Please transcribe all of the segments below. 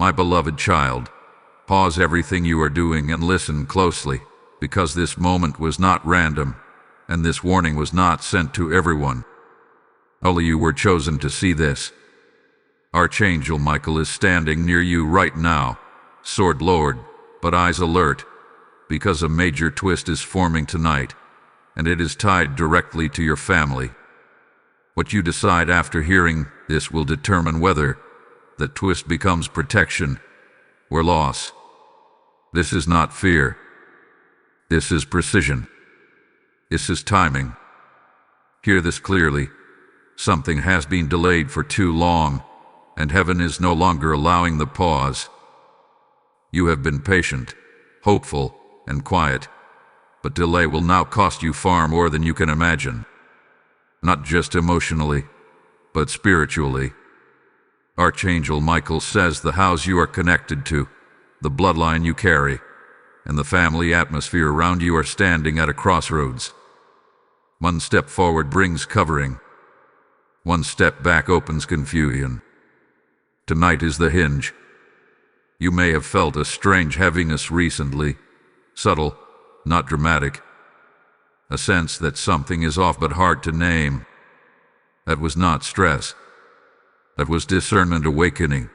My beloved child, pause everything you are doing and listen closely, because this moment was not random, and this warning was not sent to everyone. Only you were chosen to see this. Archangel Michael is standing near you right now, sword lowered, but eyes alert, because a major twist is forming tonight, and it is tied directly to your family. What you decide after hearing this will determine whether that twist becomes protection or loss. This is not fear. This is precision. This is timing. Hear this clearly. Something has been delayed for too long, and heaven is no longer allowing the pause. You have been patient, hopeful, and quiet, but delay will now cost you far more than you can imagine. Not just emotionally, but spiritually. Archangel Michael says the house you are connected to, the bloodline you carry, and the family atmosphere around you are standing at a crossroads. One step forward brings covering. One step back opens confusion. Tonight is the hinge. You may have felt a strange heaviness recently, subtle, not dramatic. A sense that something is off but hard to name. That was not stress. That was discernment awakening.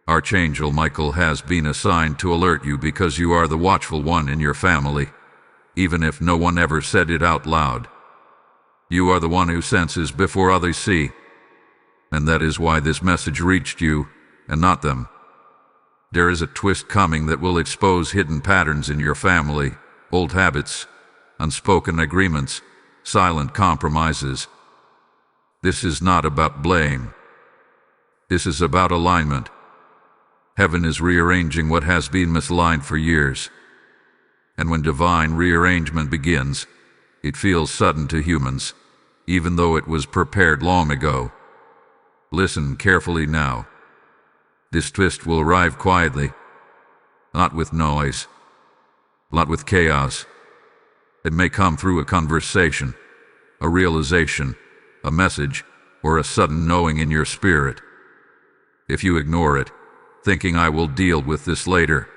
Archangel Michael has been assigned to alert you because you are the watchful one in your family, even if no one ever said it out loud. You are the one who senses before others see, and that is why this message reached you, and not them. There is a twist coming that will expose hidden patterns in your family, old habits, unspoken agreements, silent compromises. This is not about blame. This is about alignment. Heaven is rearranging what has been misaligned for years. And when divine rearrangement begins, it feels sudden to humans, even though it was prepared long ago. Listen carefully now. This twist will arrive quietly, not with noise, not with chaos. It may come through a conversation, a realization, a message, or a sudden knowing in your spirit. If you ignore it, thinking I will deal with this later,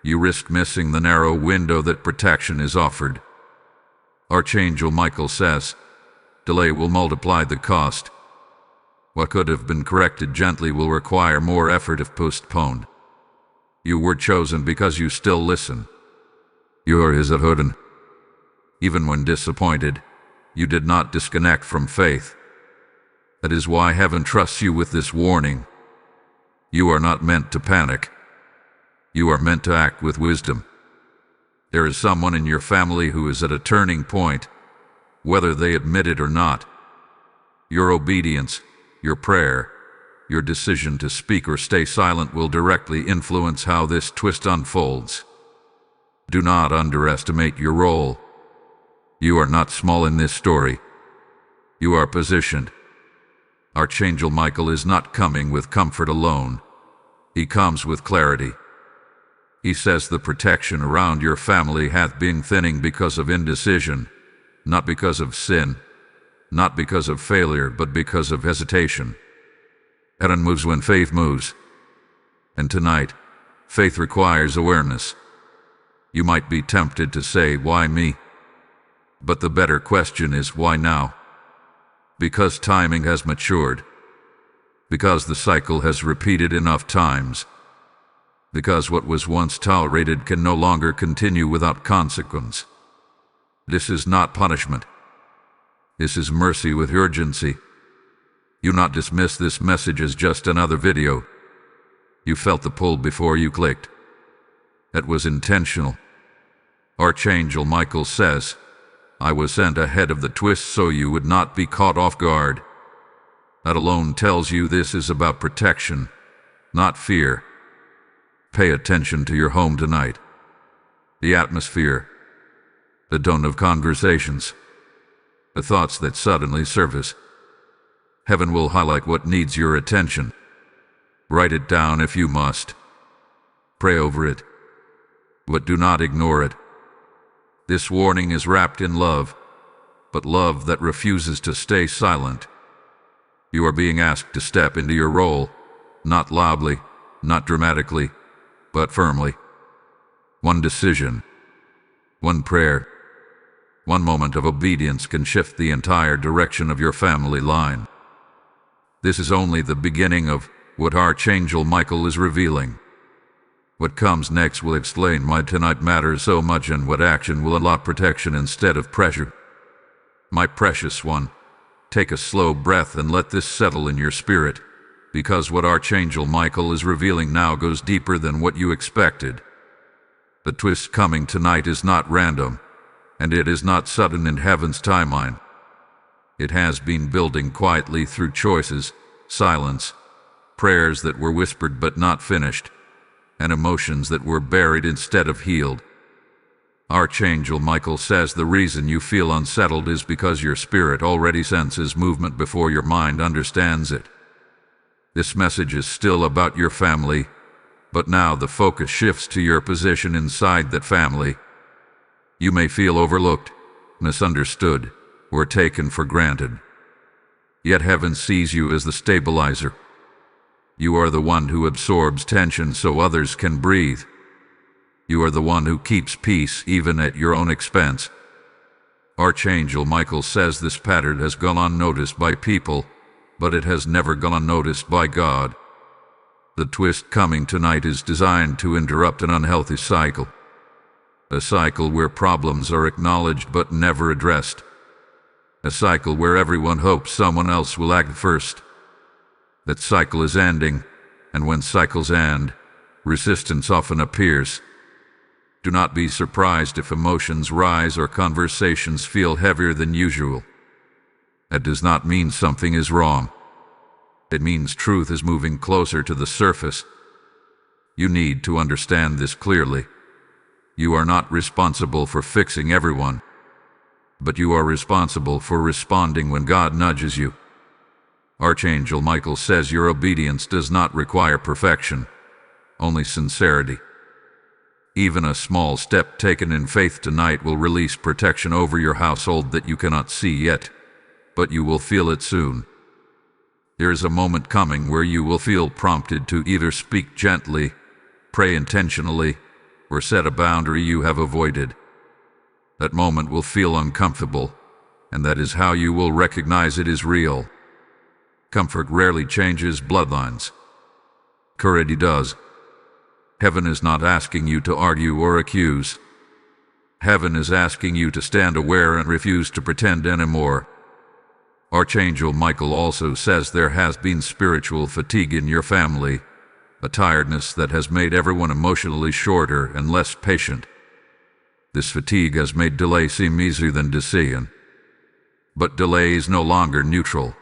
you risk missing the narrow window that protection is offered. Archangel Michael says, delay will multiply the cost. What could have been corrected gently will require more effort if postponed. You were chosen because you still listen. Your is a hidden. Even when disappointed, you did not disconnect from faith. That is why heaven trusts you with this warning. You are not meant to panic. You are meant to act with wisdom. There is someone in your family who is at a turning point, whether they admit it or not. Your obedience, your prayer, your decision to speak or stay silent will directly influence how this twist unfolds. Do not underestimate your role. You are not small in this story. You are positioned. Archangel Michael is not coming with comfort alone. He comes with clarity. He says the protection around your family hath been thinning because of indecision, not because of sin, not because of failure, but because of hesitation. Heaven moves when faith moves. And tonight, faith requires awareness. You might be tempted to say, why me? But the better question is, why now? Because timing has matured. Because the cycle has repeated enough times. Because what was once tolerated can no longer continue without consequence. This is not punishment. This is mercy with urgency. You not dismiss this message as just another video. You felt the pull before you clicked. That was intentional. Archangel Michael says, I was sent ahead of the twist so you would not be caught off guard. That alone tells you this is about protection, not fear. Pay attention to your home tonight. The atmosphere, the tone of conversations, the thoughts that suddenly surface. Heaven will highlight what needs your attention. Write it down if you must. Pray over it, but do not ignore it. This warning is wrapped in love, but love that refuses to stay silent. You are being asked to step into your role, not loudly, not dramatically, but firmly. One decision, one prayer, one moment of obedience can shift the entire direction of your family line. This is only the beginning of what Archangel Michael is revealing. What comes next will explain why tonight matters so much and what action will unlock protection instead of pressure. My precious one, take a slow breath and let this settle in your spirit, because what Archangel Michael is revealing now goes deeper than what you expected. The twist coming tonight is not random, and it is not sudden in heaven's timeline. It has been building quietly through choices, silence, prayers that were whispered but not finished, and emotions that were buried instead of healed. Archangel Michael says the reason you feel unsettled is because your spirit already senses movement before your mind understands it. This message is still about your family, but now the focus shifts to your position inside that family. You may feel overlooked, misunderstood, or taken for granted. Yet heaven sees you as the stabilizer. You are the one who absorbs tension so others can breathe. You are the one who keeps peace even at your own expense. Archangel Michael says this pattern has gone unnoticed by people, but it has never gone unnoticed by God. The twist coming tonight is designed to interrupt an unhealthy cycle. A cycle where problems are acknowledged but never addressed. A cycle where everyone hopes someone else will act first. That cycle is ending, and when cycles end, resistance often appears. Do not be surprised if emotions rise or conversations feel heavier than usual. That does not mean something is wrong. It means truth is moving closer to the surface. You need to understand this clearly. You are not responsible for fixing everyone, but you are responsible for responding when God nudges you. Archangel Michael says your obedience does not require perfection, only sincerity. Even a small step taken in faith tonight will release protection over your household that you cannot see yet, but you will feel it soon. There is a moment coming where you will feel prompted to either speak gently, pray intentionally, or set a boundary you have avoided. That moment will feel uncomfortable, and that is how you will recognize it is real. Comfort rarely changes bloodlines. Courage does. Heaven is not asking you to argue or accuse. Heaven is asking you to stand aware and refuse to pretend anymore. Archangel Michael also says there has been spiritual fatigue in your family, a tiredness that has made everyone emotionally shorter and less patient. This fatigue has made delay seem easier than decision. But delay is no longer neutral.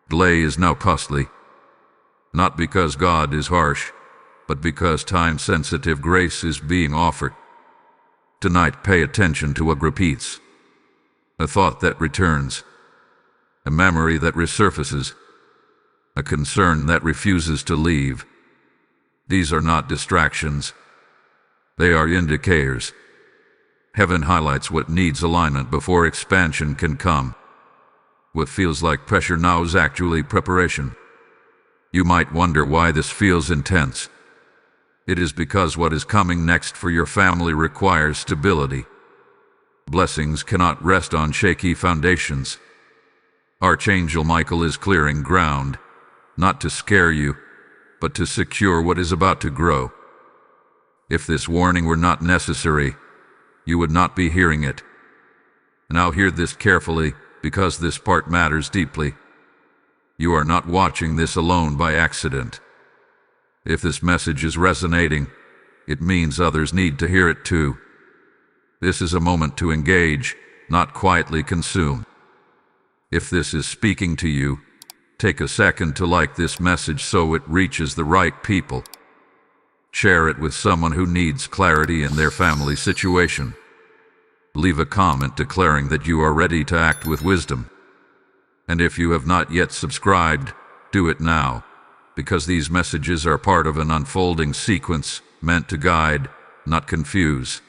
Delay is now costly. Not because God is harsh, but because time-sensitive grace is being offered. Tonight, pay attention to what repeats. A thought that returns. A memory that resurfaces. A concern that refuses to leave. These are not distractions. They are indicators. Heaven highlights what needs alignment before expansion can come. What feels like pressure now is actually preparation. You might wonder why this feels intense. It is because what is coming next for your family requires stability. Blessings cannot rest on shaky foundations. Archangel Michael is clearing ground, not to scare you, but to secure what is about to grow. If this warning were not necessary, you would not be hearing it. Now hear this carefully, because this part matters deeply. You are not watching this alone by accident. If this message is resonating, it means others need to hear it too. This is a moment to engage, not quietly consume. If this is speaking to you, take a second to like this message so it reaches the right people. Share it with someone who needs clarity in their family situation. Leave a comment declaring that you are ready to act with wisdom. And if you have not yet subscribed, do it now, because these messages are part of an unfolding sequence meant to guide, not confuse.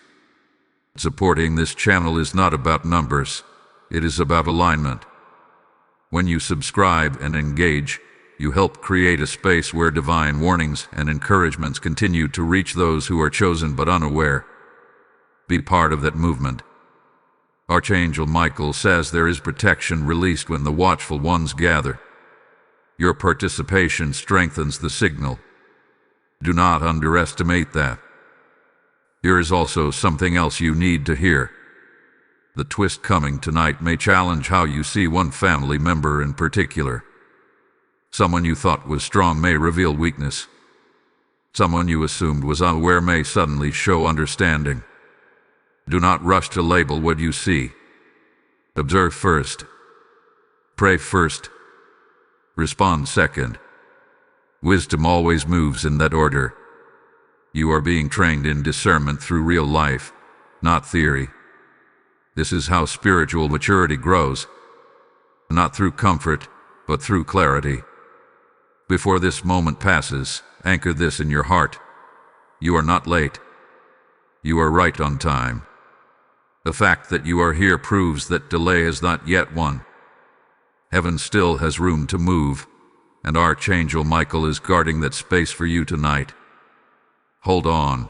Supporting this channel is not about numbers, it is about alignment. When you subscribe and engage, you help create a space where divine warnings and encouragements continue to reach those who are chosen but unaware. Be part of that movement. Archangel Michael says there is protection released when the watchful ones gather. Your participation strengthens the signal. Do not underestimate that. Here is also something else you need to hear. The twist coming tonight may challenge how you see one family member in particular. Someone you thought was strong may reveal weakness. Someone you assumed was unaware may suddenly show understanding. Do not rush to label what you see. Observe first. Pray first. Respond second. Wisdom always moves in that order. You are being trained in discernment through real life, not theory. This is how spiritual maturity grows. Not through comfort, but through clarity. Before this moment passes, anchor this in your heart. You are not late. You are right on time. The fact that you are here proves that delay has not yet won. Heaven still has room to move, and Archangel Michael is guarding that space for you tonight. Hold on,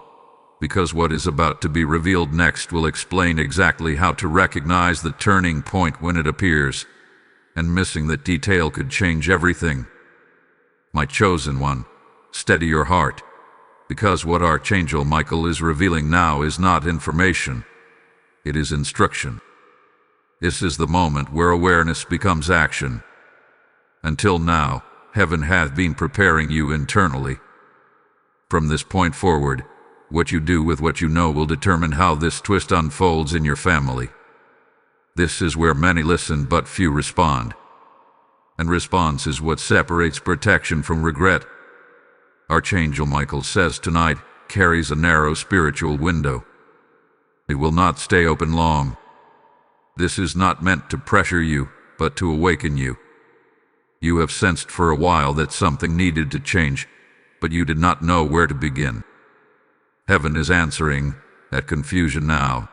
because what is about to be revealed next will explain exactly how to recognize the turning point when it appears, and missing that detail could change everything. My chosen one, steady your heart, because what Archangel Michael is revealing now is not information, it is instruction. This is the moment where awareness becomes action. Until now, heaven has been preparing you internally. From this point forward, what you do with what you know will determine how this twist unfolds in your family. This is where many listen but few respond. And response is what separates protection from regret. Archangel Michael says tonight carries a narrow spiritual window. It will not stay open long. This is not meant to pressure you, but to awaken you. You have sensed for a while that something needed to change, but you did not know where to begin. Heaven is answering that confusion now.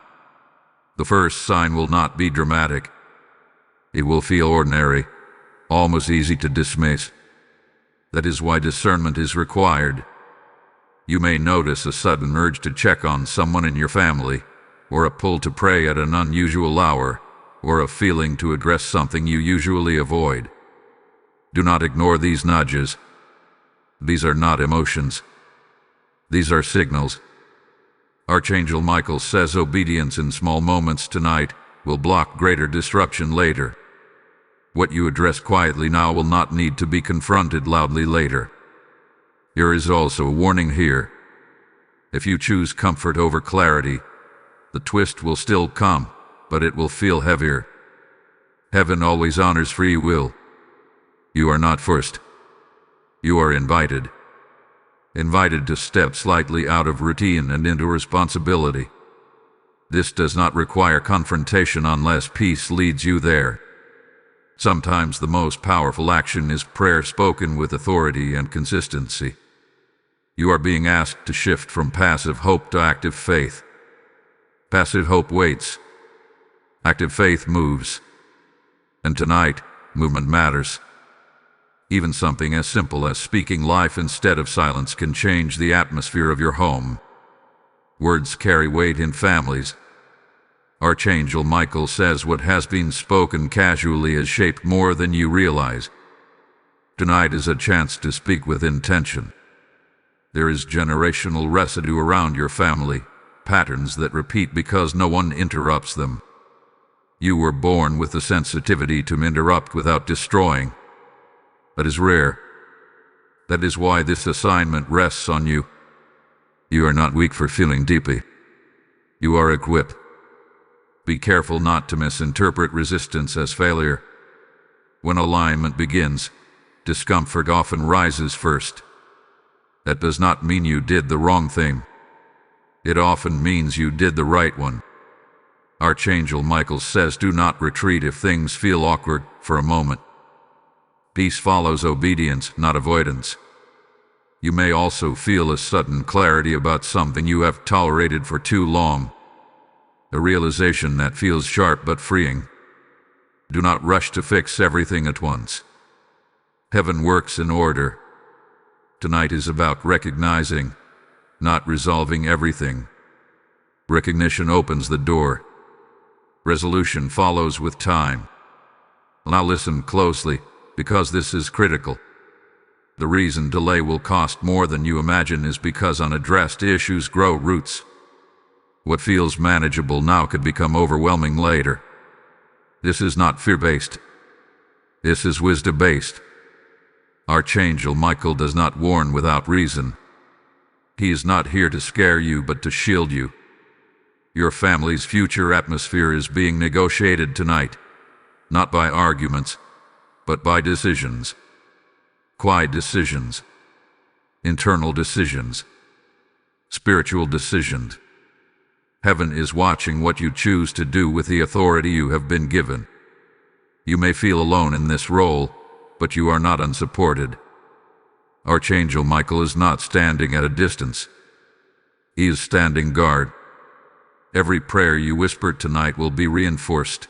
The first sign will not be dramatic. It will feel ordinary, almost easy to dismiss. That is why discernment is required. You may notice a sudden urge to check on someone in your family, or a pull to pray at an unusual hour, or a feeling to address something you usually avoid. Do not ignore these nudges. These are not emotions. These are signals. Archangel Michael says obedience in small moments tonight will block greater disruption later. What you address quietly now will not need to be confronted loudly later. There is also a warning here. If you choose comfort over clarity, the twist will still come, but it will feel heavier. Heaven always honors free will. You are not forced. You are invited. Invited to step slightly out of routine and into responsibility. This does not require confrontation unless peace leads you there. Sometimes the most powerful action is prayer spoken with authority and consistency. You are being asked to shift from passive hope to active faith. Passive hope waits. Active faith moves. And tonight, movement matters. Even something as simple as speaking life instead of silence can change the atmosphere of your home. Words carry weight in families. Archangel Michael says what has been spoken casually has shaped more than you realize. Tonight is a chance to speak with intention. There is generational residue around your family, patterns that repeat because no one interrupts them. You were born with the sensitivity to interrupt without destroying. That is rare. That is why this assignment rests on you. You are not weak for feeling deeply. You are equipped. Be careful not to misinterpret resistance as failure. When alignment begins, discomfort often rises first. That does not mean you did the wrong thing. It often means you did the right one. Archangel Michael says do not retreat if things feel awkward for a moment. Peace follows obedience, not avoidance. You may also feel a sudden clarity about something you have tolerated for too long. A realization that feels sharp but freeing. Do not rush to fix everything at once. Heaven works in order. Tonight is about recognizing, not resolving everything. Recognition opens the door. Resolution follows with time. Now listen closely, because this is critical. The reason delay will cost more than you imagine is because unaddressed issues grow roots. What feels manageable now could become overwhelming later. This is not fear-based. This is wisdom-based. Archangel Michael does not warn without reason. He is not here to scare you, but to shield you. Your family's future atmosphere is being negotiated tonight, not by arguments, but by decisions. Quiet decisions. Internal decisions. Spiritual decisions. Heaven is watching what you choose to do with the authority you have been given. You may feel alone in this role, but you are not unsupported. Archangel Michael is not standing at a distance. He is standing guard. Every prayer you whisper tonight will be reinforced.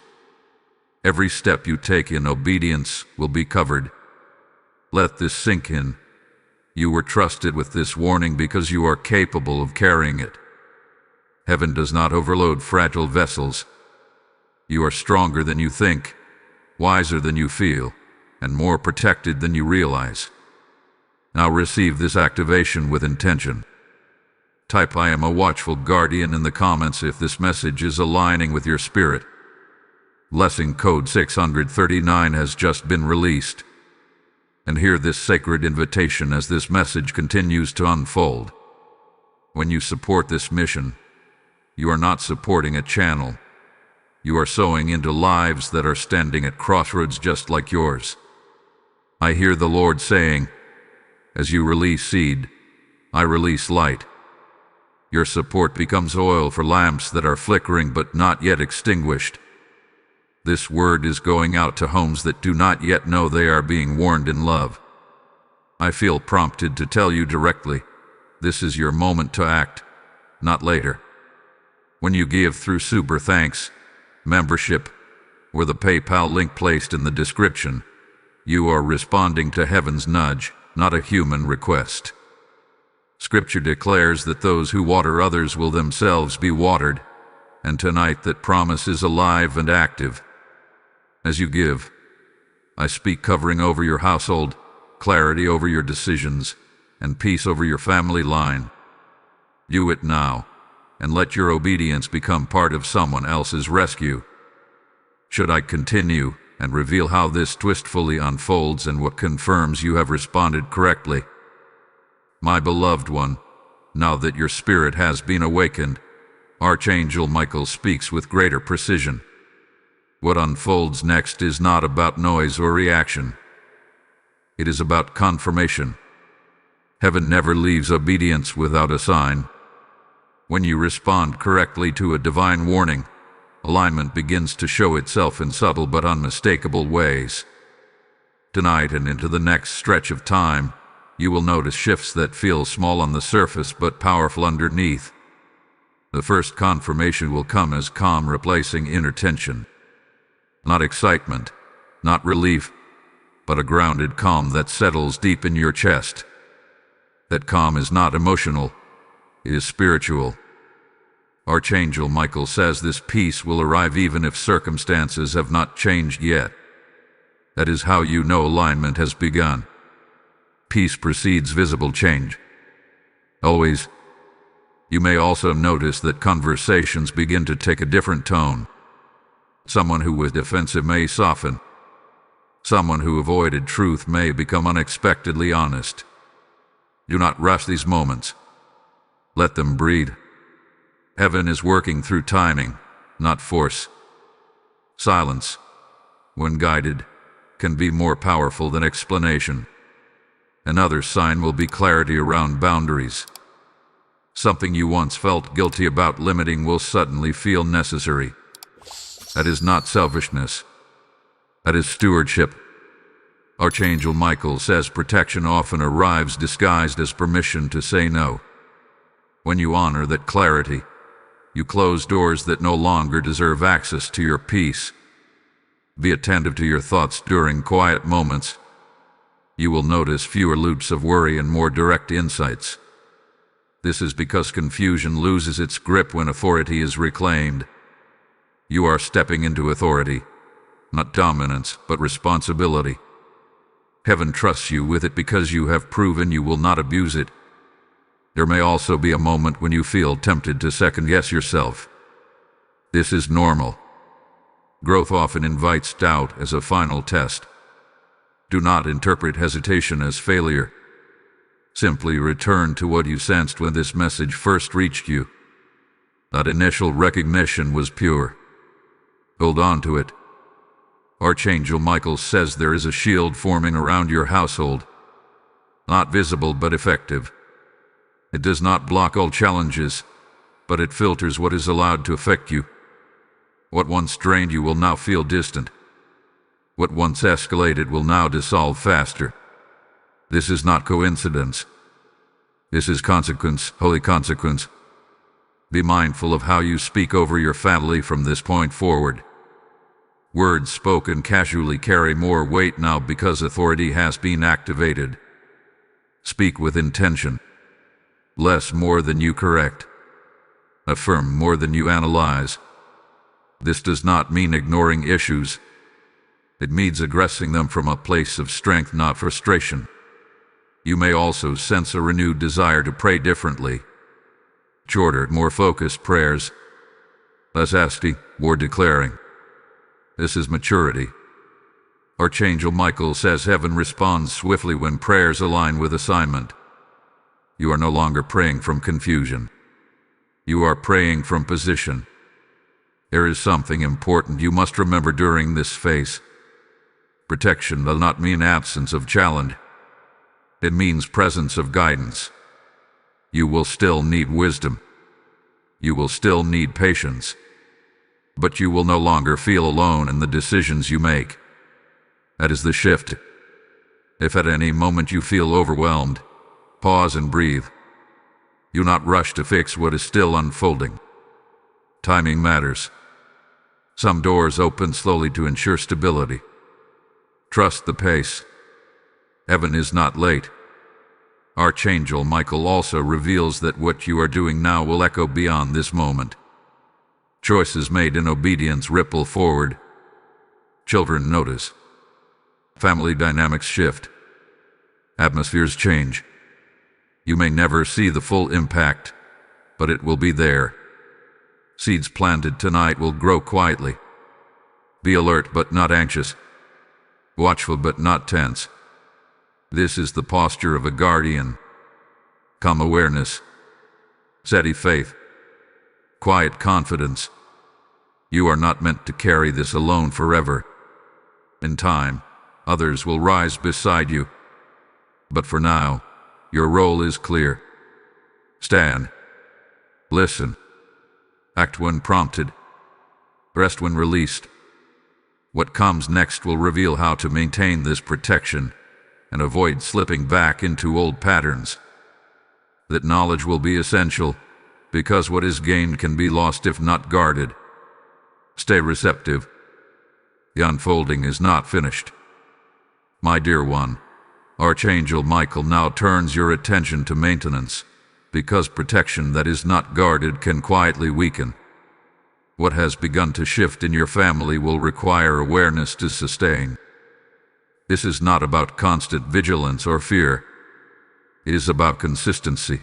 Every step you take in obedience will be covered. Let this sink in. You were trusted with this warning because you are capable of carrying it. Heaven does not overload fragile vessels. You are stronger than you think, wiser than you feel, and more protected than you realize. Now receive this activation with intention. Type "I am a watchful guardian" in the comments if this message is aligning with your spirit. Blessing code 639 has just been released. And hear this sacred invitation as this message continues to unfold. When you support this mission, you are not supporting a channel. You are sowing into lives that are standing at crossroads just like yours. I hear the Lord saying, as you release seed, I release light. Your support becomes oil for lamps that are flickering but not yet extinguished. This word is going out to homes that do not yet know they are being warned in love. I feel prompted to tell you directly, this is your moment to act, not later. When you give through Super Thanks, membership, or the PayPal link placed in the description, you are responding to heaven's nudge, not a human request. Scripture declares that those who water others will themselves be watered, and tonight that promise is alive and active. As you give, I speak covering over your household, clarity over your decisions, and peace over your family line. Do it now, and let your obedience become part of someone else's rescue. Should I continue and reveal how this twist fully unfolds and what confirms you have responded correctly? My beloved one, now that your spirit has been awakened, Archangel Michael speaks with greater precision. What unfolds next is not about noise or reaction. It is about confirmation. Heaven never leaves obedience without a sign. When you respond correctly to a divine warning, alignment begins to show itself in subtle but unmistakable ways. Tonight and into the next stretch of time, you will notice shifts that feel small on the surface but powerful underneath. The first confirmation will come as calm replacing inner tension. Not excitement, not relief, but a grounded calm that settles deep in your chest. That calm is not emotional, it is spiritual. Archangel Michael says this peace will arrive even if circumstances have not changed yet. That is how you know alignment has begun. Peace precedes visible change. Always. You may also notice that conversations begin to take a different tone. Someone who was defensive may soften. Someone who avoided truth may become unexpectedly honest. Do not rush these moments. Let them breathe. Heaven is working through timing, not force. Silence, when guided, can be more powerful than explanation. Another sign will be clarity around boundaries. Something you once felt guilty about limiting will suddenly feel necessary. That is not selfishness. That is stewardship. Archangel Michael says protection often arrives disguised as permission to say no. When you honor that clarity, you close doors that no longer deserve access to your peace. Be attentive to your thoughts during quiet moments. You will notice fewer loops of worry and more direct insights. This is because confusion loses its grip when authority is reclaimed. You are stepping into authority, not dominance, but responsibility. Heaven trusts you with it because you have proven you will not abuse it. There may also be a moment when you feel tempted to second-guess yourself. This is normal. Growth often invites doubt as a final test. Do not interpret hesitation as failure. Simply return to what you sensed when this message first reached you. That initial recognition was pure. Hold on to it. Archangel Michael says there is a shield forming around your household. Not visible but effective. It does not block all challenges, but it filters what is allowed to affect you. What once drained you will now feel distant. What once escalated will now dissolve faster. This is not coincidence. This is consequence, holy consequence. Be mindful of how you speak over your family from this point forward. Words spoken casually carry more weight now because authority has been activated. Speak with intention. Bless more than you correct. Affirm more than you analyze. This does not mean ignoring issues. It means addressing them from a place of strength, not frustration. You may also sense a renewed desire to pray differently. Shorter, more focused prayers. Less asking, more declaring. This is maturity. Archangel Michael says heaven responds swiftly when prayers align with assignment. You are no longer praying from confusion. You are praying from position. There is something important you must remember during this phase. Protection does not mean absence of challenge. It means presence of guidance. You will still need wisdom. You will still need patience. But you will no longer feel alone in the decisions you make. That is the shift. If at any moment you feel overwhelmed, pause and breathe. Do not rush to fix what is still unfolding. Timing matters. Some doors open slowly to ensure stability. Trust the pace. Heaven is not late. Archangel Michael also reveals that what you are doing now will echo beyond this moment. Choices made in obedience ripple forward. Children notice. Family dynamics shift. Atmospheres change. You may never see the full impact, but it will be there. Seeds planted tonight will grow quietly. Be alert but not anxious. Watchful but not tense. This is the posture of a guardian. Calm awareness. Steady faith. Quiet confidence. You are not meant to carry this alone forever. In time, others will rise beside you. But for now, your role is clear. Stand. Listen. Act when prompted. Rest when released. What comes next will reveal how to maintain this protection and avoid slipping back into old patterns. That knowledge will be essential, because what is gained can be lost if not guarded. Stay receptive. The unfolding is not finished. My dear one, Archangel Michael now turns your attention to maintenance, because protection that is not guarded can quietly weaken. What has begun to shift in your family will require awareness to sustain. This is not about constant vigilance or fear. It is about consistency.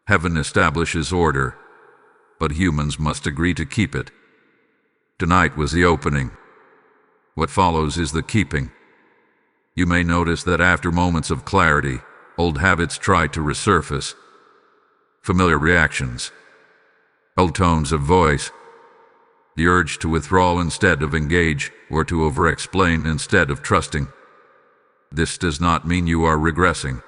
Heaven establishes order, but humans must agree to keep it. Tonight was the opening. What follows is the keeping. You may notice that after moments of clarity, old habits try to resurface. Familiar reactions, old tones of voice, the urge to withdraw instead of engage, or to over-explain instead of trusting. This does not mean you are regressing.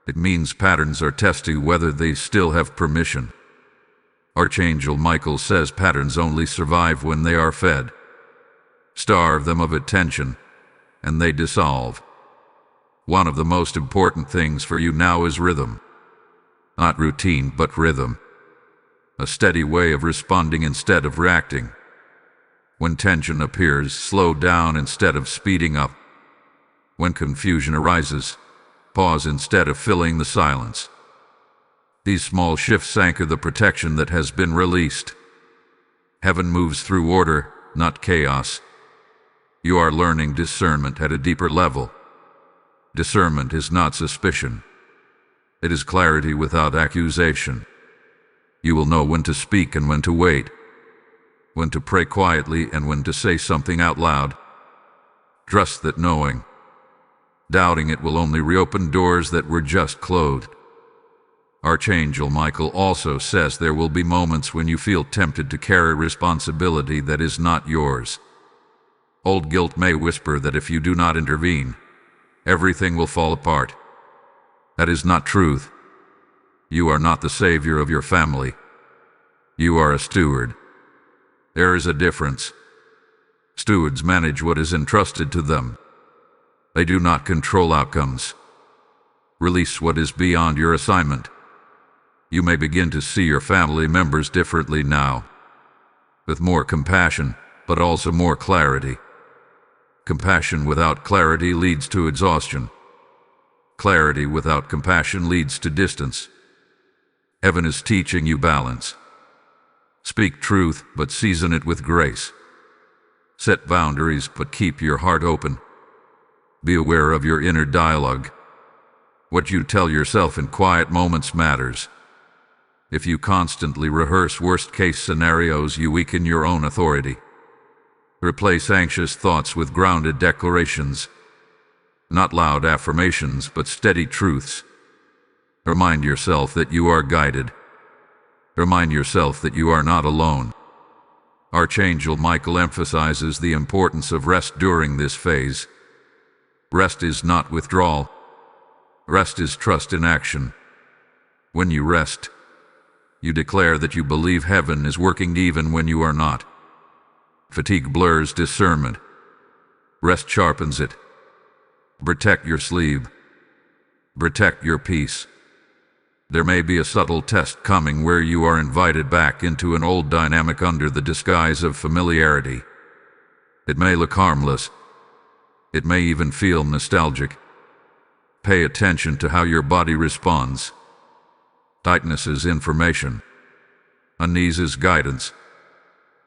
It means patterns are testing whether they still have permission. Archangel Michael says patterns only survive when they are fed. Starve them of attention, and they dissolve. One of the most important things for you now is rhythm. Not routine, but rhythm. A steady way of responding instead of reacting. When tension appears, slow down instead of speeding up. When confusion arises, pause instead of filling the silence. These small shifts anchor the protection that has been released. Heaven moves through order, not chaos. You are learning discernment at a deeper level. Discernment is not suspicion. It is clarity without accusation. You will know when to speak and when to wait, when to pray quietly and when to say something out loud. Trust that knowing. Doubting it will only reopen doors that were just closed. Archangel Michael also says there will be moments when you feel tempted to carry responsibility that is not yours. Old guilt may whisper that if you do not intervene, everything will fall apart. That is not truth. You are not the savior of your family. You are a steward. There is a difference. Stewards manage what is entrusted to them. They do not control outcomes. Release what is beyond your assignment. You may begin to see your family members differently now, with more compassion, but also more clarity. Compassion without clarity leads to exhaustion. Clarity without compassion leads to distance. Heaven is teaching you balance. Speak truth, but season it with grace. Set boundaries, but keep your heart open. Be aware of your inner dialogue. What you tell yourself in quiet moments matters. If you constantly rehearse worst-case scenarios, you weaken your own authority. Replace anxious thoughts with grounded declarations. Not loud affirmations, but steady truths. Remind yourself that you are guided. Remind yourself that you are not alone. Archangel Michael emphasizes the importance of rest during this phase. Rest is not withdrawal. Rest is trust in action. When you rest, you declare that you believe heaven is working even when you are not. Fatigue blurs discernment. Rest sharpens it. Protect your sleep. Protect your peace. There may be a subtle test coming where you are invited back into an old dynamic under the disguise of familiarity. It may look harmless. It may even feel nostalgic. Pay attention to how your body responds. Tightness is information. Unease is guidance.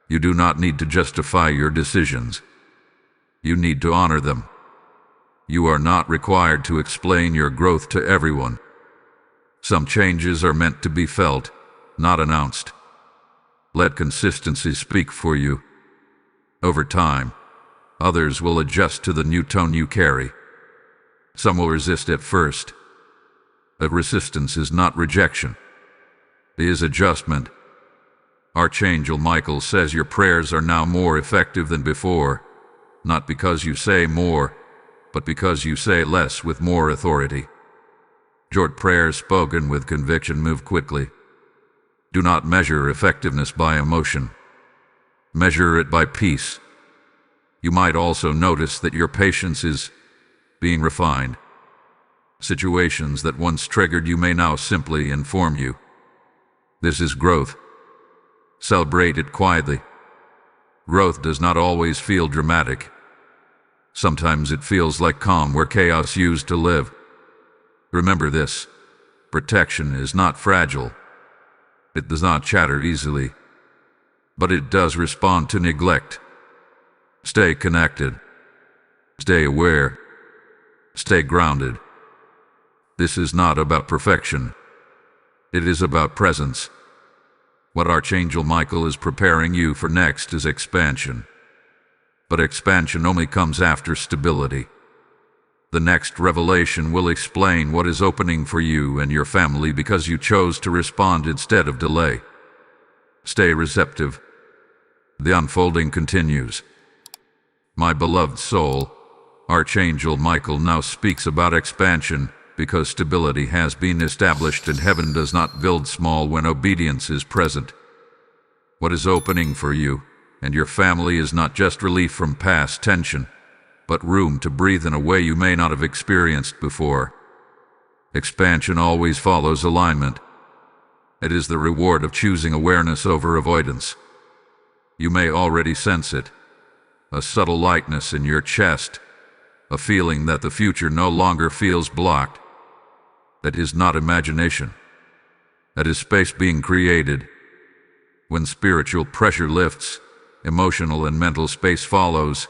You do not need to justify your decisions. You need to honor them. You are not required to explain your growth to everyone. Some changes are meant to be felt, not announced. Let consistency speak for you. Over time, others will adjust to the new tone you carry. Some will resist at first. But resistance is not rejection. It is adjustment. Archangel Michael says your prayers are now more effective than before, not because you say more, but because you say less with more authority. Short prayers spoken with conviction move quickly. Do not measure effectiveness by emotion. Measure it by peace. You might also notice that your patience is being refined. Situations that once triggered you may now simply inform you. This is growth. Celebrate it quietly. Growth does not always feel dramatic. Sometimes it feels like calm where chaos used to live. Remember this: protection is not fragile. It does not shatter easily, but it does respond to neglect. Stay connected. Stay aware. Stay grounded. This is not about perfection. It is about presence. What Archangel Michael is preparing you for next is expansion. But expansion only comes after stability. The next revelation will explain what is opening for you and your family because you chose to respond instead of delay. Stay receptive. The unfolding continues. My beloved soul, Archangel Michael now speaks about expansion because stability has been established and heaven does not build small when obedience is present. What is opening for you and your family is not just relief from past tension, but room to breathe in a way you may not have experienced before. Expansion always follows alignment. It is the reward of choosing awareness over avoidance. You may already sense it, a subtle lightness in your chest, a feeling that the future no longer feels blocked. That is not imagination. That is space being created. When spiritual pressure lifts, emotional and mental space follows.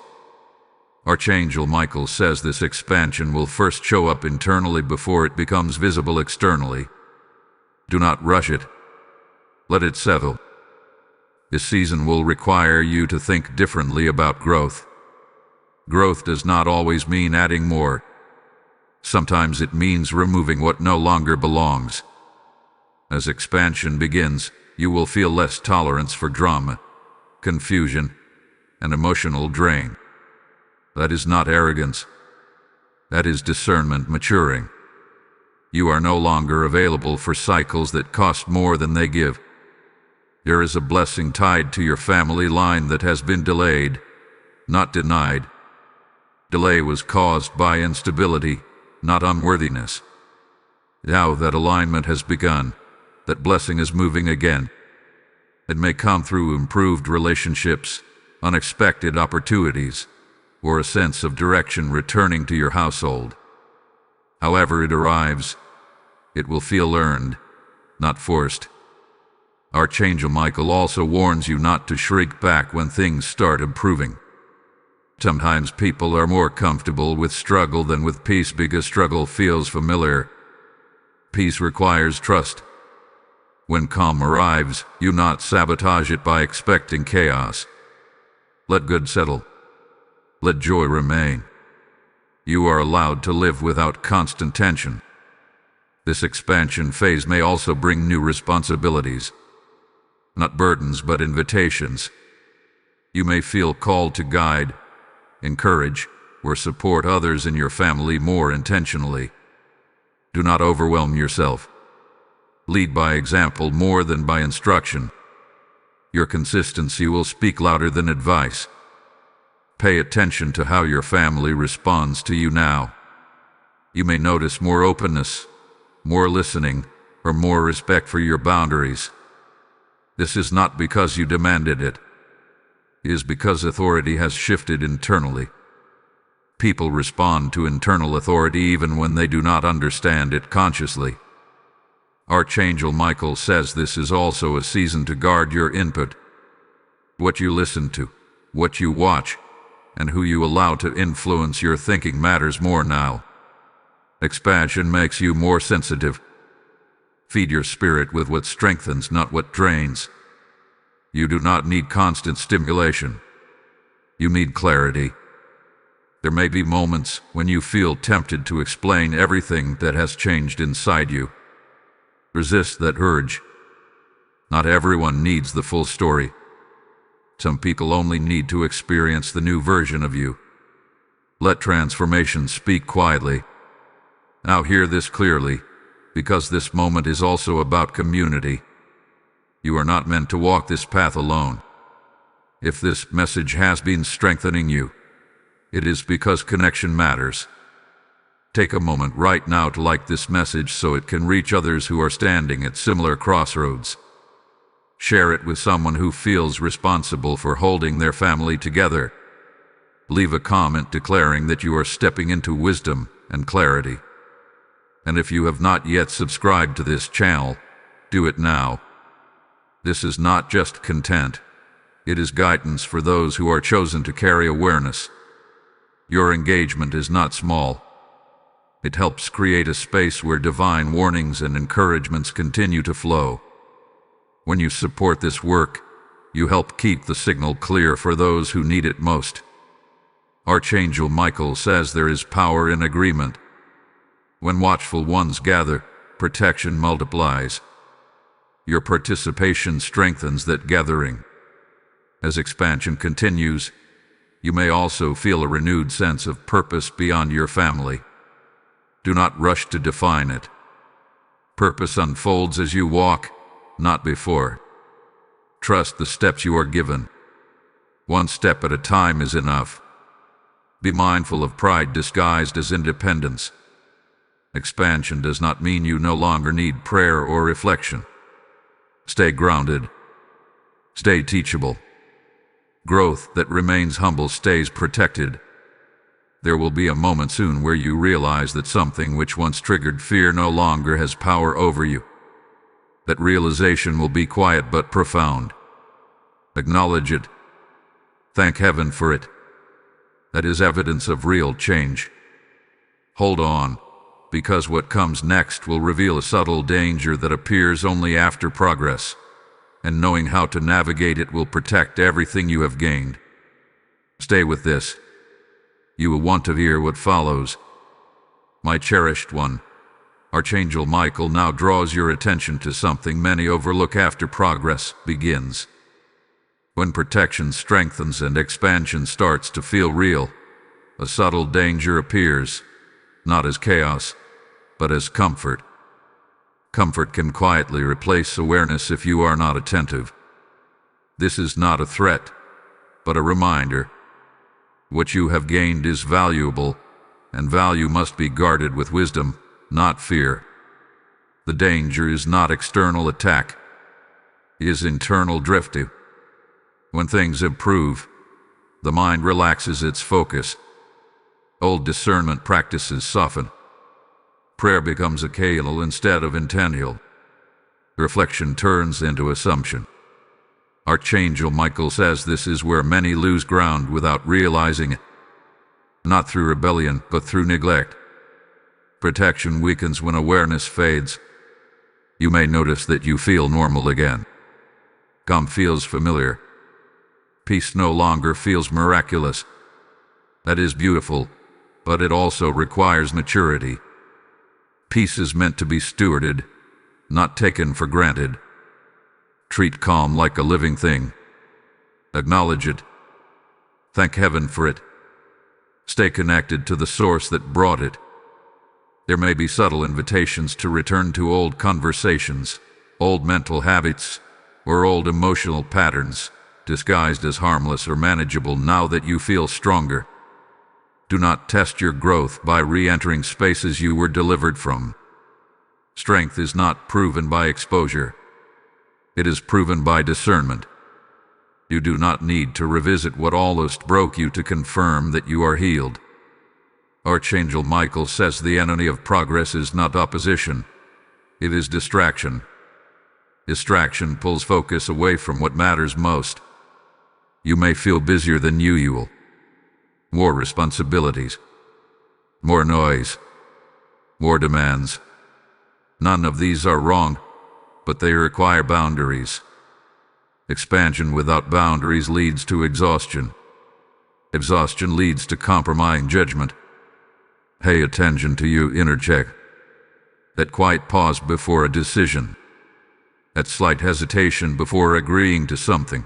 Archangel Michael says this expansion will first show up internally before it becomes visible externally. Do not rush it. Let it settle. This season will require you to think differently about growth. Growth does not always mean adding more. Sometimes it means removing what no longer belongs. As expansion begins, you will feel less tolerance for drama, confusion, and emotional drain. That is not arrogance. That is discernment maturing. You are no longer available for cycles that cost more than they give. There is a blessing tied to your family line that has been delayed, not denied. Delay was caused by instability, not unworthiness. Now that alignment has begun, that blessing is moving again. It may come through improved relationships, unexpected opportunities, or a sense of direction returning to your household. However it arrives, it will feel earned, not forced. Archangel Michael also warns you not to shrink back when things start improving. Sometimes people are more comfortable with struggle than with peace because struggle feels familiar. Peace requires trust. When calm arrives, you not sabotage it by expecting chaos. Let good settle. Let joy remain. You are allowed to live without constant tension. This expansion phase may also bring new responsibilities. Not burdens, but invitations. You may feel called to guide, encourage, or support others in your family more intentionally. Do not overwhelm yourself. Lead by example more than by instruction. Your consistency will speak louder than advice. Pay attention to how your family responds to you now. You may notice more openness, more listening, or more respect for your boundaries. This is not because you demanded it. It is because authority has shifted internally. People respond to internal authority even when they do not understand it consciously. Archangel Michael says this is also a season to guard your input. What you listen to, what you watch, and who you allow to influence your thinking matters more now. Expansion makes you more sensitive. Feed your spirit with what strengthens, not what drains. You do not need constant stimulation. You need clarity. There may be moments when you feel tempted to explain everything that has changed inside you. Resist that urge. Not everyone needs the full story. Some people only need to experience the new version of you. Let transformation speak quietly. Now hear this clearly, because this moment is also about community. You are not meant to walk this path alone. If this message has been strengthening you, it is because connection matters. Take a moment right now to like this message so it can reach others who are standing at similar crossroads. Share it with someone who feels responsible for holding their family together. Leave a comment declaring that you are stepping into wisdom and clarity. And if you have not yet subscribed to this channel, do it now. This is not just content. It is guidance for those who are chosen to carry awareness. Your engagement is not small. It helps create a space where divine warnings and encouragements continue to flow. When you support this work, you help keep the signal clear for those who need it most. Archangel Michael says there is power in agreement. When watchful ones gather, protection multiplies. Your participation strengthens that gathering. As expansion continues, you may also feel a renewed sense of purpose beyond your family. Do not rush to define it. Purpose unfolds as you walk, not before. Trust the steps you are given. One step at a time is enough. Be mindful of pride disguised as independence. Expansion does not mean you no longer need prayer or reflection. Stay grounded. Stay teachable. Growth that remains humble stays protected. There will be a moment soon where you realize that something which once triggered fear no longer has power over you. That realization will be quiet but profound. Acknowledge it. Thank heaven for it. That is evidence of real change. Hold on, because what comes next will reveal a subtle danger that appears only after progress, and knowing how to navigate it will protect everything you have gained. Stay with this. You will want to hear what follows. My cherished one, Archangel Michael now draws your attention to something many overlook after progress begins. When protection strengthens and expansion starts to feel real, a subtle danger appears, not as chaos, but as comfort. Comfort can quietly replace awareness if you are not attentive. This is not a threat, but a reminder. What you have gained is valuable, and value must be guarded with wisdom, not fear. The danger is not external attack, it is internal drifting. When things improve, the mind relaxes its focus. Old discernment practices soften. Prayer becomes a channel instead of intentional. Reflection turns into assumption. Archangel Michael says this is where many lose ground without realizing it. Not through rebellion, but through neglect. Protection weakens when awareness fades. You may notice that you feel normal again. Calm feels familiar. Peace no longer feels miraculous. That is beautiful, but it also requires maturity. Peace is meant to be stewarded, not taken for granted. Treat calm like a living thing. Acknowledge it. Thank heaven for it. Stay connected to the source that brought it. There may be subtle invitations to return to old conversations, old mental habits, or old emotional patterns, disguised as harmless or manageable now that you feel stronger. Do not test your growth by re-entering spaces you were delivered from. Strength is not proven by exposure. It is proven by discernment. You do not need to revisit what almost broke you to confirm that you are healed. Archangel Michael says the enemy of progress is not opposition. It is distraction. Distraction pulls focus away from what matters most. You may feel busier than usual. More responsibilities. More noise. More demands. None of these are wrong, but they require boundaries. Expansion without boundaries leads to exhaustion. Exhaustion leads to compromising judgment. Pay attention to your inner check. That quiet pause before a decision. That slight hesitation before agreeing to something.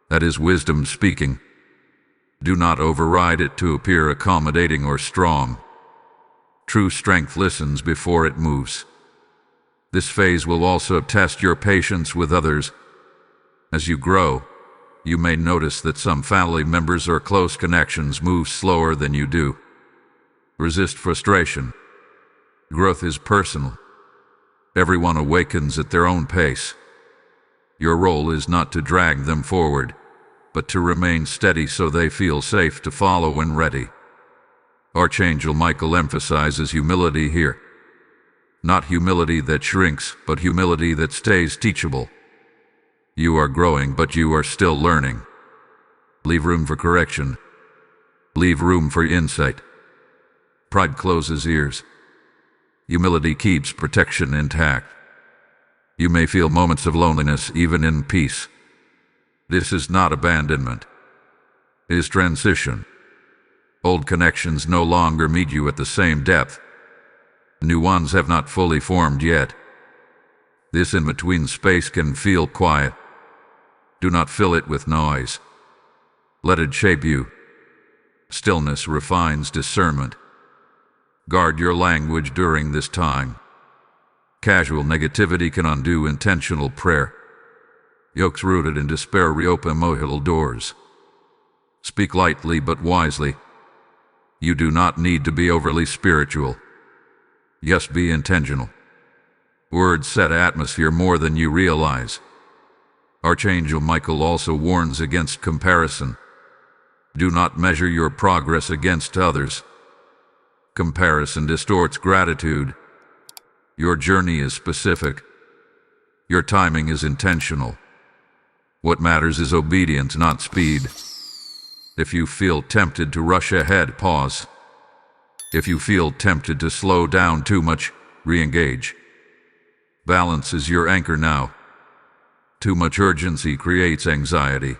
That is wisdom speaking. Do not override it to appear accommodating or strong. True strength listens before it moves. This phase will also test your patience with others. As you grow, you may notice that some family members or close connections move slower than you do. Resist frustration. Growth is personal. Everyone awakens at their own pace. Your role is not to drag them forward, but to remain steady so they feel safe to follow when ready. Archangel Michael emphasizes humility here. Not humility that shrinks, but humility that stays teachable. You are growing, but you are still learning. Leave room for correction. Leave room for insight. Pride closes ears. Humility keeps protection intact. You may feel moments of loneliness even in peace. This is not abandonment. It is transition. Old connections no longer meet you at the same depth. New ones have not fully formed yet. This in-between space can feel quiet. Do not fill it with noise. Let it shape you. Stillness refines discernment. Guard your language during this time. Casual negativity can undo intentional prayer. Yokes rooted in despair reopen emotional doors. Speak lightly but wisely. You do not need to be overly spiritual. Just be intentional. Words set atmosphere more than you realize. Archangel Michael also warns against comparison. Do not measure your progress against others. Comparison distorts gratitude. Your journey is specific. Your timing is intentional. What matters is obedience, not speed. If you feel tempted to rush ahead, pause. If you feel tempted to slow down too much, re-engage. Balance is your anchor now. Too much urgency creates anxiety.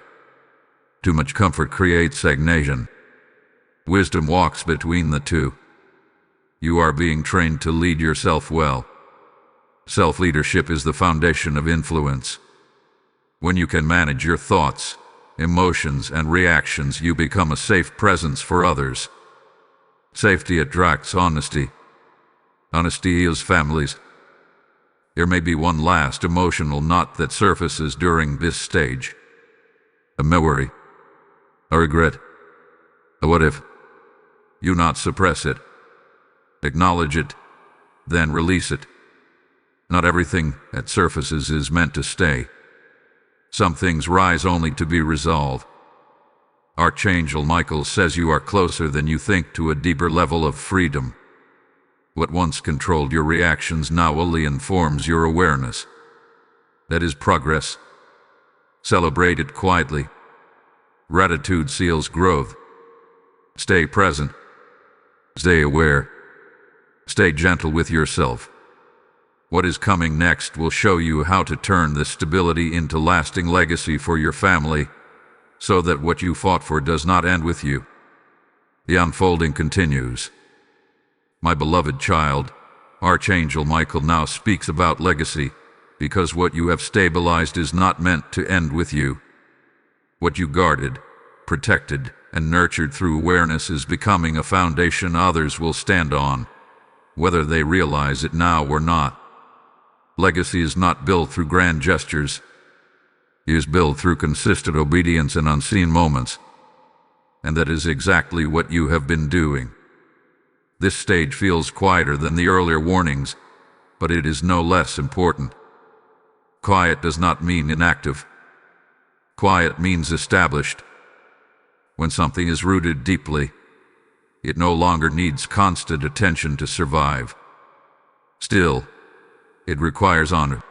Too much comfort creates stagnation. Wisdom walks between the two. You are being trained to lead yourself well. Self-leadership is the foundation of influence. When you can manage your thoughts, emotions, and reactions, you become a safe presence for others. Safety attracts honesty. Honesty heals families. There may be one last emotional knot that surfaces during this stage. A memory. A regret. A what if. You not suppress it. Acknowledge it, then release it. Not everything that surfaces is meant to stay. Some things rise only to be resolved. Archangel Michael says you are closer than you think to a deeper level of freedom. What once controlled your reactions now only informs your awareness. That is progress. Celebrate it quietly. Gratitude seals growth. Stay present. Stay aware. Stay gentle with yourself. What is coming next will show you how to turn this stability into lasting legacy for your family, so that what you fought for does not end with you. The unfolding continues. My beloved child, Archangel Michael now speaks about legacy, because what you have stabilized is not meant to end with you. What you guarded, protected, and nurtured through awareness is becoming a foundation others will stand on, whether they realize it now or not. Legacy is not built through grand gestures. It is built through consistent obedience in unseen moments. And that is exactly what you have been doing. This stage feels quieter than the earlier warnings, but it is no less important. Quiet does not mean inactive. Quiet means established. When something is rooted deeply, it no longer needs constant attention to survive. Still, it requires honor.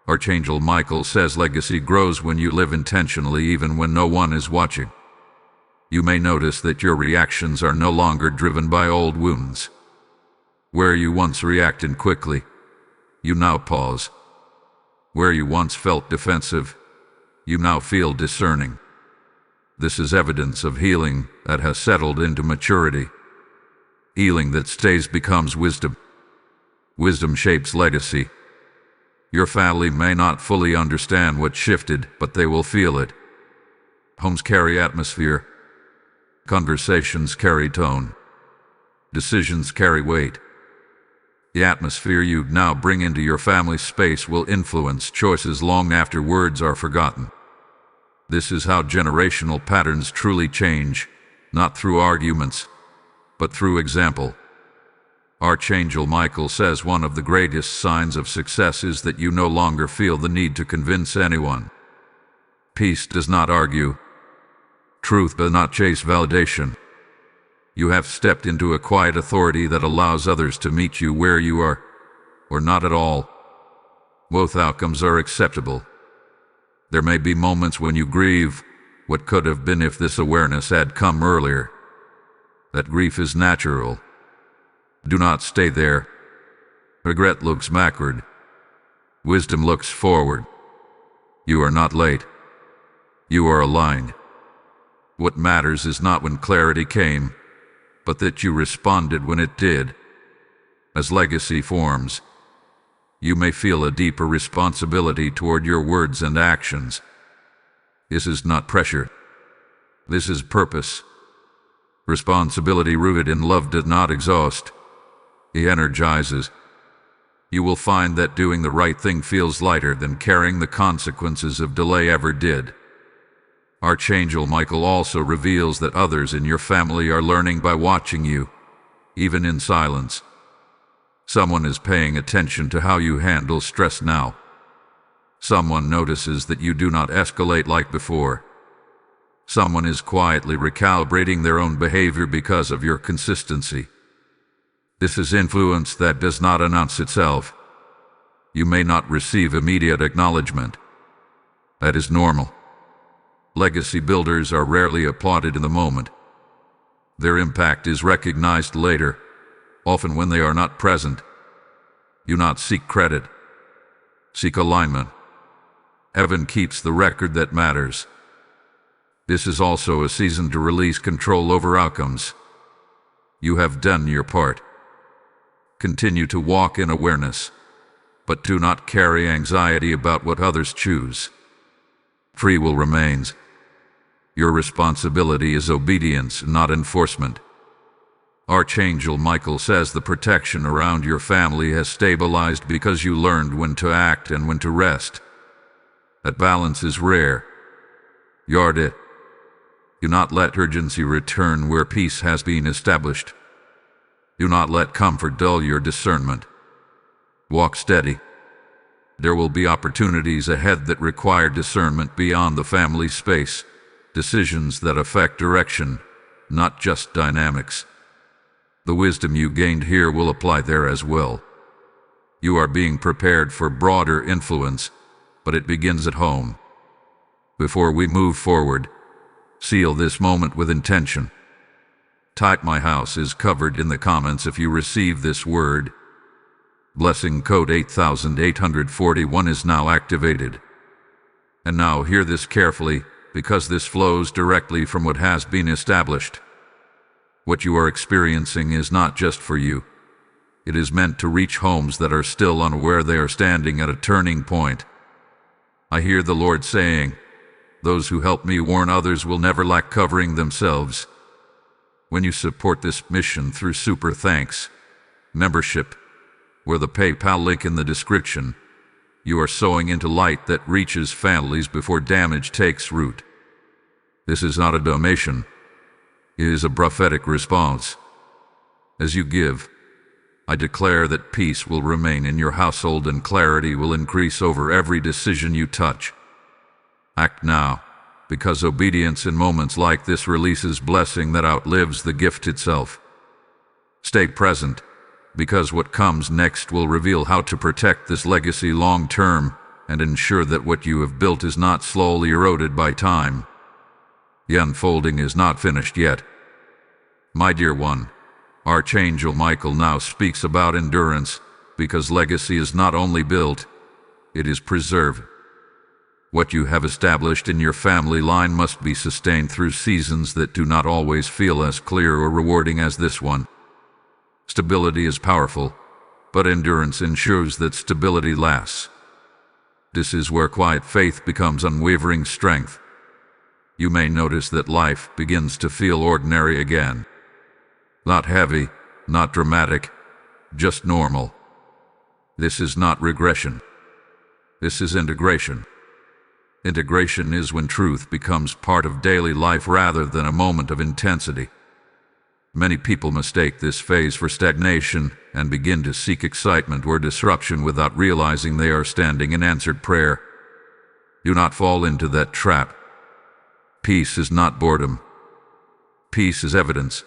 Archangel Michael says legacy grows when you live intentionally even when no one is watching. You may notice that your reactions are no longer driven by old wounds. Where you once reacted quickly, you now pause. Where you once felt defensive, you now feel discerning. This is evidence of healing that has settled into maturity. Healing that stays becomes wisdom. Wisdom shapes legacy. Your family may not fully understand what shifted, but they will feel it. Homes carry atmosphere. Conversations carry tone. Decisions carry weight. The atmosphere you now bring into your family space will influence choices long after words are forgotten. This is how generational patterns truly change, not through arguments, but through example. Archangel Michael says one of the greatest signs of success is that you no longer feel the need to convince anyone. Peace does not argue. Truth does not chase validation. You have stepped into a quiet authority that allows others to meet you where you are, or not at all. Both outcomes are acceptable. There may be moments when you grieve what could have been if this awareness had come earlier. That grief is natural. Do not stay there. Regret looks backward. Wisdom looks forward. You are not late. You are aligned. What matters is not when clarity came, but that you responded when it did. As legacy forms, you may feel a deeper responsibility toward your words and actions. This is not pressure. This is purpose. Responsibility rooted in love does not exhaust. It energizes. You will find that doing the right thing feels lighter than carrying the consequences of delay ever did. Archangel Michael also reveals that others in your family are learning by watching you, even in silence. Someone is paying attention to how you handle stress now. Someone notices that you do not escalate like before. Someone is quietly recalibrating their own behavior because of your consistency. This is influence that does not announce itself. You may not receive immediate acknowledgement. That is normal. Legacy builders are rarely applauded in the moment. Their impact is recognized later, often when they are not present. Do not seek credit. Seek alignment. Heaven keeps the record that matters. This is also a season to release control over outcomes. You have done your part. Continue to walk in awareness, but do not carry anxiety about what others choose. Free will remains. Your responsibility is obedience, not enforcement. Archangel Michael says the protection around your family has stabilized because you learned when to act and when to rest. That balance is rare. Guard it. Do not let urgency return where peace has been established. Do not let comfort dull your discernment. Walk steady. There will be opportunities ahead that require discernment beyond the family space, decisions that affect direction, not just dynamics. The wisdom you gained here will apply there as well. You are being prepared for broader influence, but it begins at home. Before we move forward, seal this moment with intention. Type "My house is covered" in the comments if you receive this word. Blessing code 8841 is now activated. And now hear this carefully, because this flows directly from what has been established. What you are experiencing is not just for you. It is meant to reach homes that are still unaware they are standing at a turning point. I hear the Lord saying, "Those who help me warn others will never lack covering themselves." When you support this mission through Super Thanks membership, or the PayPal link in the description, you are sowing into light that reaches families before damage takes root. This is not a donation. It is a prophetic response. As you give, I declare that peace will remain in your household and clarity will increase over every decision you touch. Act now, because obedience in moments like this releases blessing that outlives the gift itself. Stay present, because what comes next will reveal how to protect this legacy long term and ensure that what you have built is not slowly eroded by time. The unfolding is not finished yet. My dear one, Archangel Michael now speaks about endurance, because legacy is not only built, it is preserved. What you have established in your family line must be sustained through seasons that do not always feel as clear or rewarding as this one. Stability is powerful, but endurance ensures that stability lasts. This is where quiet faith becomes unwavering strength. You may notice that life begins to feel ordinary again. Not heavy, not dramatic, just normal. This is not regression. This is integration. Integration is when truth becomes part of daily life rather than a moment of intensity. Many people mistake this phase for stagnation and begin to seek excitement or disruption without realizing they are standing in answered prayer. Do not fall into that trap. Peace is not boredom. Peace is evidence.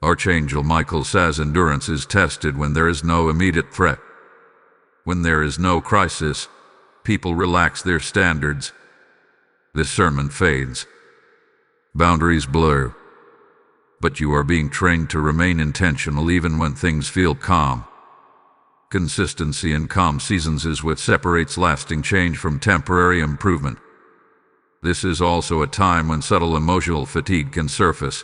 Archangel Michael says endurance is tested when there is no immediate threat. When there is no crisis, people relax their standards. Discernment fades. Boundaries blur. But you are being trained to remain intentional even when things feel calm. Consistency in calm seasons is what separates lasting change from temporary improvement. This is also a time when subtle emotional fatigue can surface.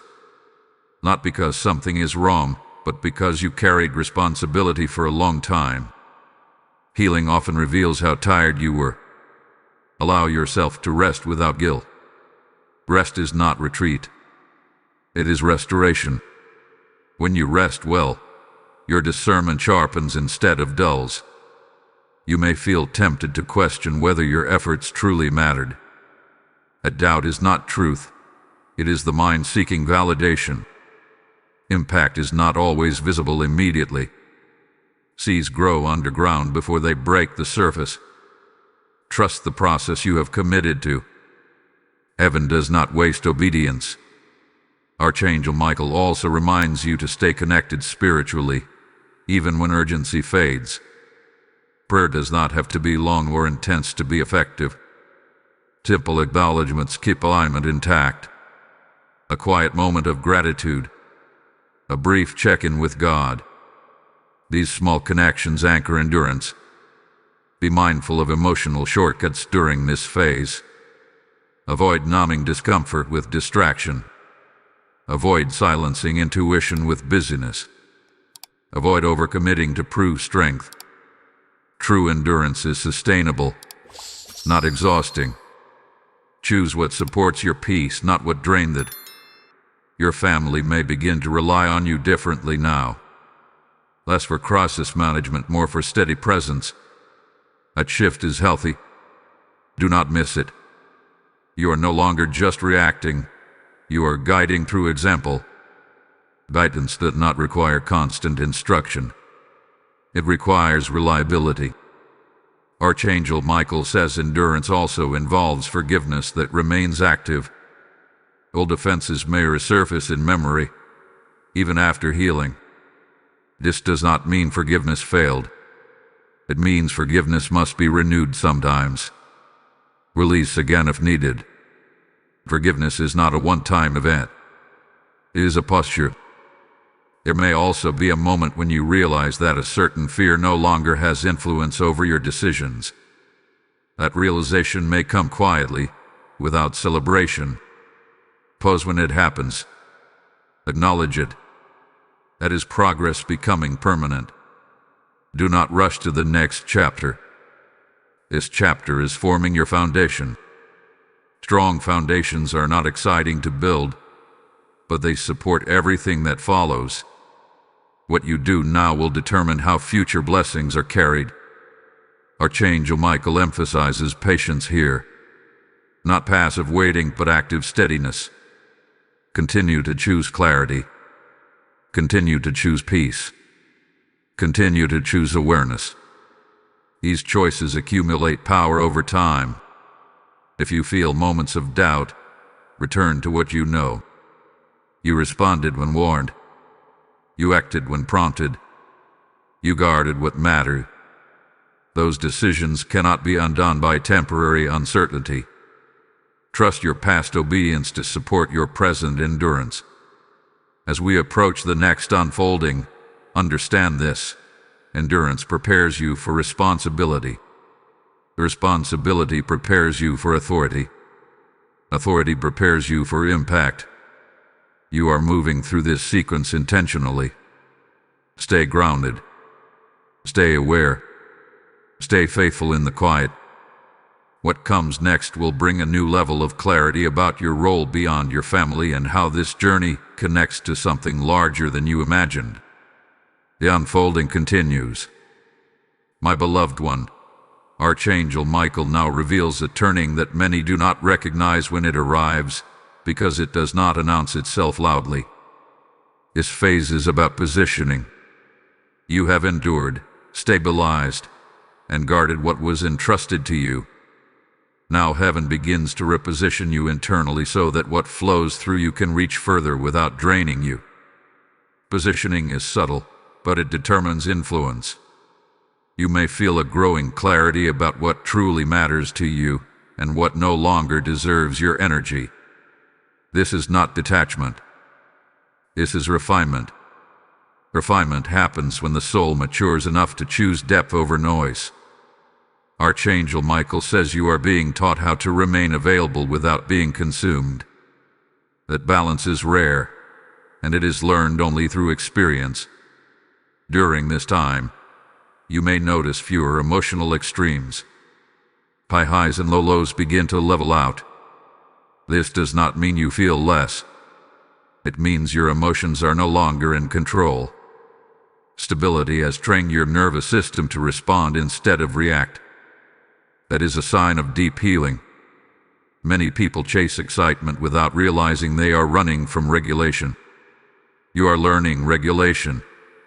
Not because something is wrong, but because you carried responsibility for a long time. Healing often reveals how tired you were. Allow yourself to rest without guilt. Rest is not retreat. It is restoration. When you rest well, your discernment sharpens instead of dulls. You may feel tempted to question whether your efforts truly mattered. A doubt is not truth. It is the mind seeking validation. Impact is not always visible immediately. Seeds grow underground before they break the surface. Trust the process you have committed to. Heaven does not waste obedience. Archangel Michael also reminds you to stay connected spiritually, even when urgency fades. Prayer does not have to be long or intense to be effective. Simple acknowledgments keep alignment intact. A quiet moment of gratitude. A brief check-in with God. These small connections anchor endurance. Be mindful of emotional shortcuts during this phase. Avoid numbing discomfort with distraction. Avoid silencing intuition with busyness. Avoid overcommitting to prove strength. True endurance is sustainable, not exhausting. Choose what supports your peace, not what drained it. Your family may begin to rely on you differently now. Less for crisis management, more for steady presence. That shift is healthy. Do not miss it. You are no longer just reacting. You are guiding through example. Guidance does not require constant instruction. It requires reliability. Archangel Michael says endurance also involves forgiveness that remains active. Old offenses may resurface in memory, even after healing. This does not mean forgiveness failed. It means forgiveness must be renewed sometimes. Release again if needed. Forgiveness is not a one-time event. It is a posture. There may also be a moment when you realize that a certain fear no longer has influence over your decisions. That realization may come quietly, without celebration. Pause when it happens. Acknowledge it. That is progress becoming permanent. Do not rush to the next chapter. This chapter is forming your foundation. Strong foundations are not exciting to build, but they support everything that follows. What you do now will determine how future blessings are carried. Archangel Michael emphasizes patience here. Not passive waiting, but active steadiness. Continue to choose clarity. Continue to choose peace. Continue to choose awareness. These choices accumulate power over time. If you feel moments of doubt, return to what you know. You responded when warned. You acted when prompted. You guarded what mattered. Those decisions cannot be undone by temporary uncertainty. Trust your past obedience to support your present endurance. As we approach the next unfolding, understand this. Endurance prepares you for responsibility. Responsibility prepares you for authority. Authority prepares you for impact. You are moving through this sequence intentionally. Stay grounded. Stay aware. Stay faithful in the quiet. What comes next will bring a new level of clarity about your role beyond your family and how this journey connects to something larger than you imagined. The unfolding continues. My beloved one, Archangel Michael now reveals a turning that many do not recognize when it arrives, because it does not announce itself loudly. This phase is about positioning. You have endured, stabilized, and guarded what was entrusted to you. Now heaven begins to reposition you internally so that what flows through you can reach further without draining you. Positioning is subtle, but it determines influence. You may feel a growing clarity about what truly matters to you and what no longer deserves your energy. This is not detachment. This is refinement. Refinement happens when the soul matures enough to choose depth over noise. Archangel Michael says you are being taught how to remain available without being consumed. That balance is rare, and it is learned only through experience. During this time, you may notice fewer emotional extremes. High highs and low lows begin to level out. This does not mean you feel less. It means your emotions are no longer in control. Stability has trained your nervous system to respond instead of react. That is a sign of deep healing. Many people chase excitement without realizing they are running from regulation. You are learning regulation,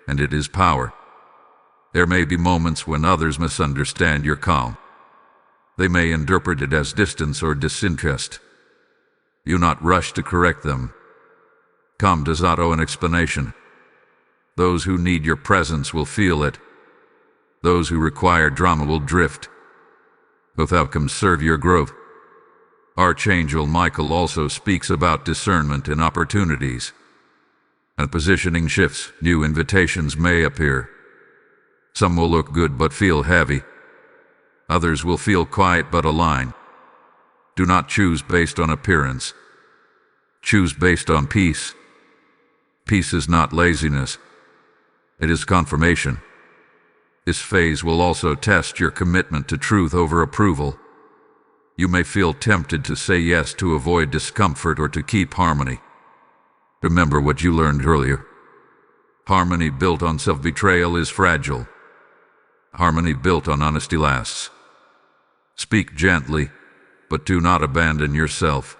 and it is power. There may be moments when others misunderstand your calm. They may interpret it as distance or disinterest. You not rush to correct them. Calm does not owe an explanation. Those who need your presence will feel it. Those who require drama will drift. Both outcomes serve your growth. Archangel Michael also speaks about discernment and opportunities. As positioning shifts, new invitations may appear. Some will look good but feel heavy. Others will feel quiet but align. Do not choose based on appearance. Choose based on peace. Peace is not laziness. It is confirmation. This phase will also test your commitment to truth over approval. You may feel tempted to say yes to avoid discomfort or to keep harmony. Remember what you learned earlier. Harmony built on self-betrayal is fragile. Harmony built on honesty lasts. Speak gently, but do not abandon yourself.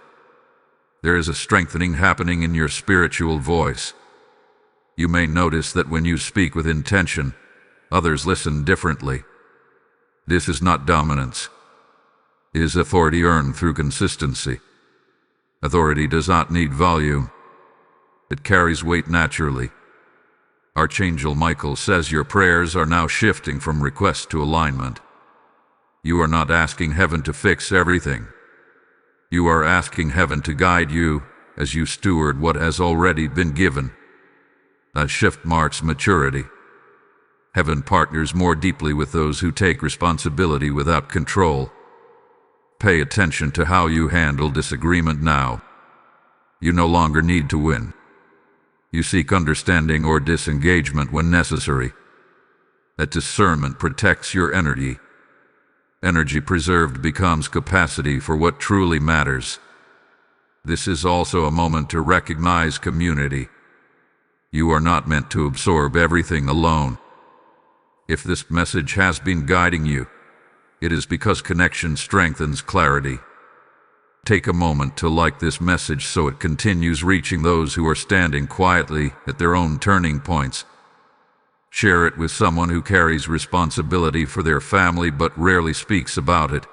There is a strengthening happening in your spiritual voice. You may notice that when you speak with intention, others listen differently. This is not dominance. It is authority earned through consistency. Authority does not need volume. It carries weight naturally. Archangel Michael says your prayers are now shifting from request to alignment. You are not asking heaven to fix everything. You are asking heaven to guide you as you steward what has already been given. That shift marks maturity. Heaven partners more deeply with those who take responsibility without control. Pay attention to how you handle disagreement now. You no longer need to win. You seek understanding or disengagement when necessary. That discernment protects your energy. Energy preserved becomes capacity for what truly matters. This is also a moment to recognize community. You are not meant to absorb everything alone. If this message has been guiding you, it is because connection strengthens clarity. Take a moment to like this message so it continues reaching those who are standing quietly at their own turning points. Share it with someone who carries responsibility for their family but rarely speaks about it.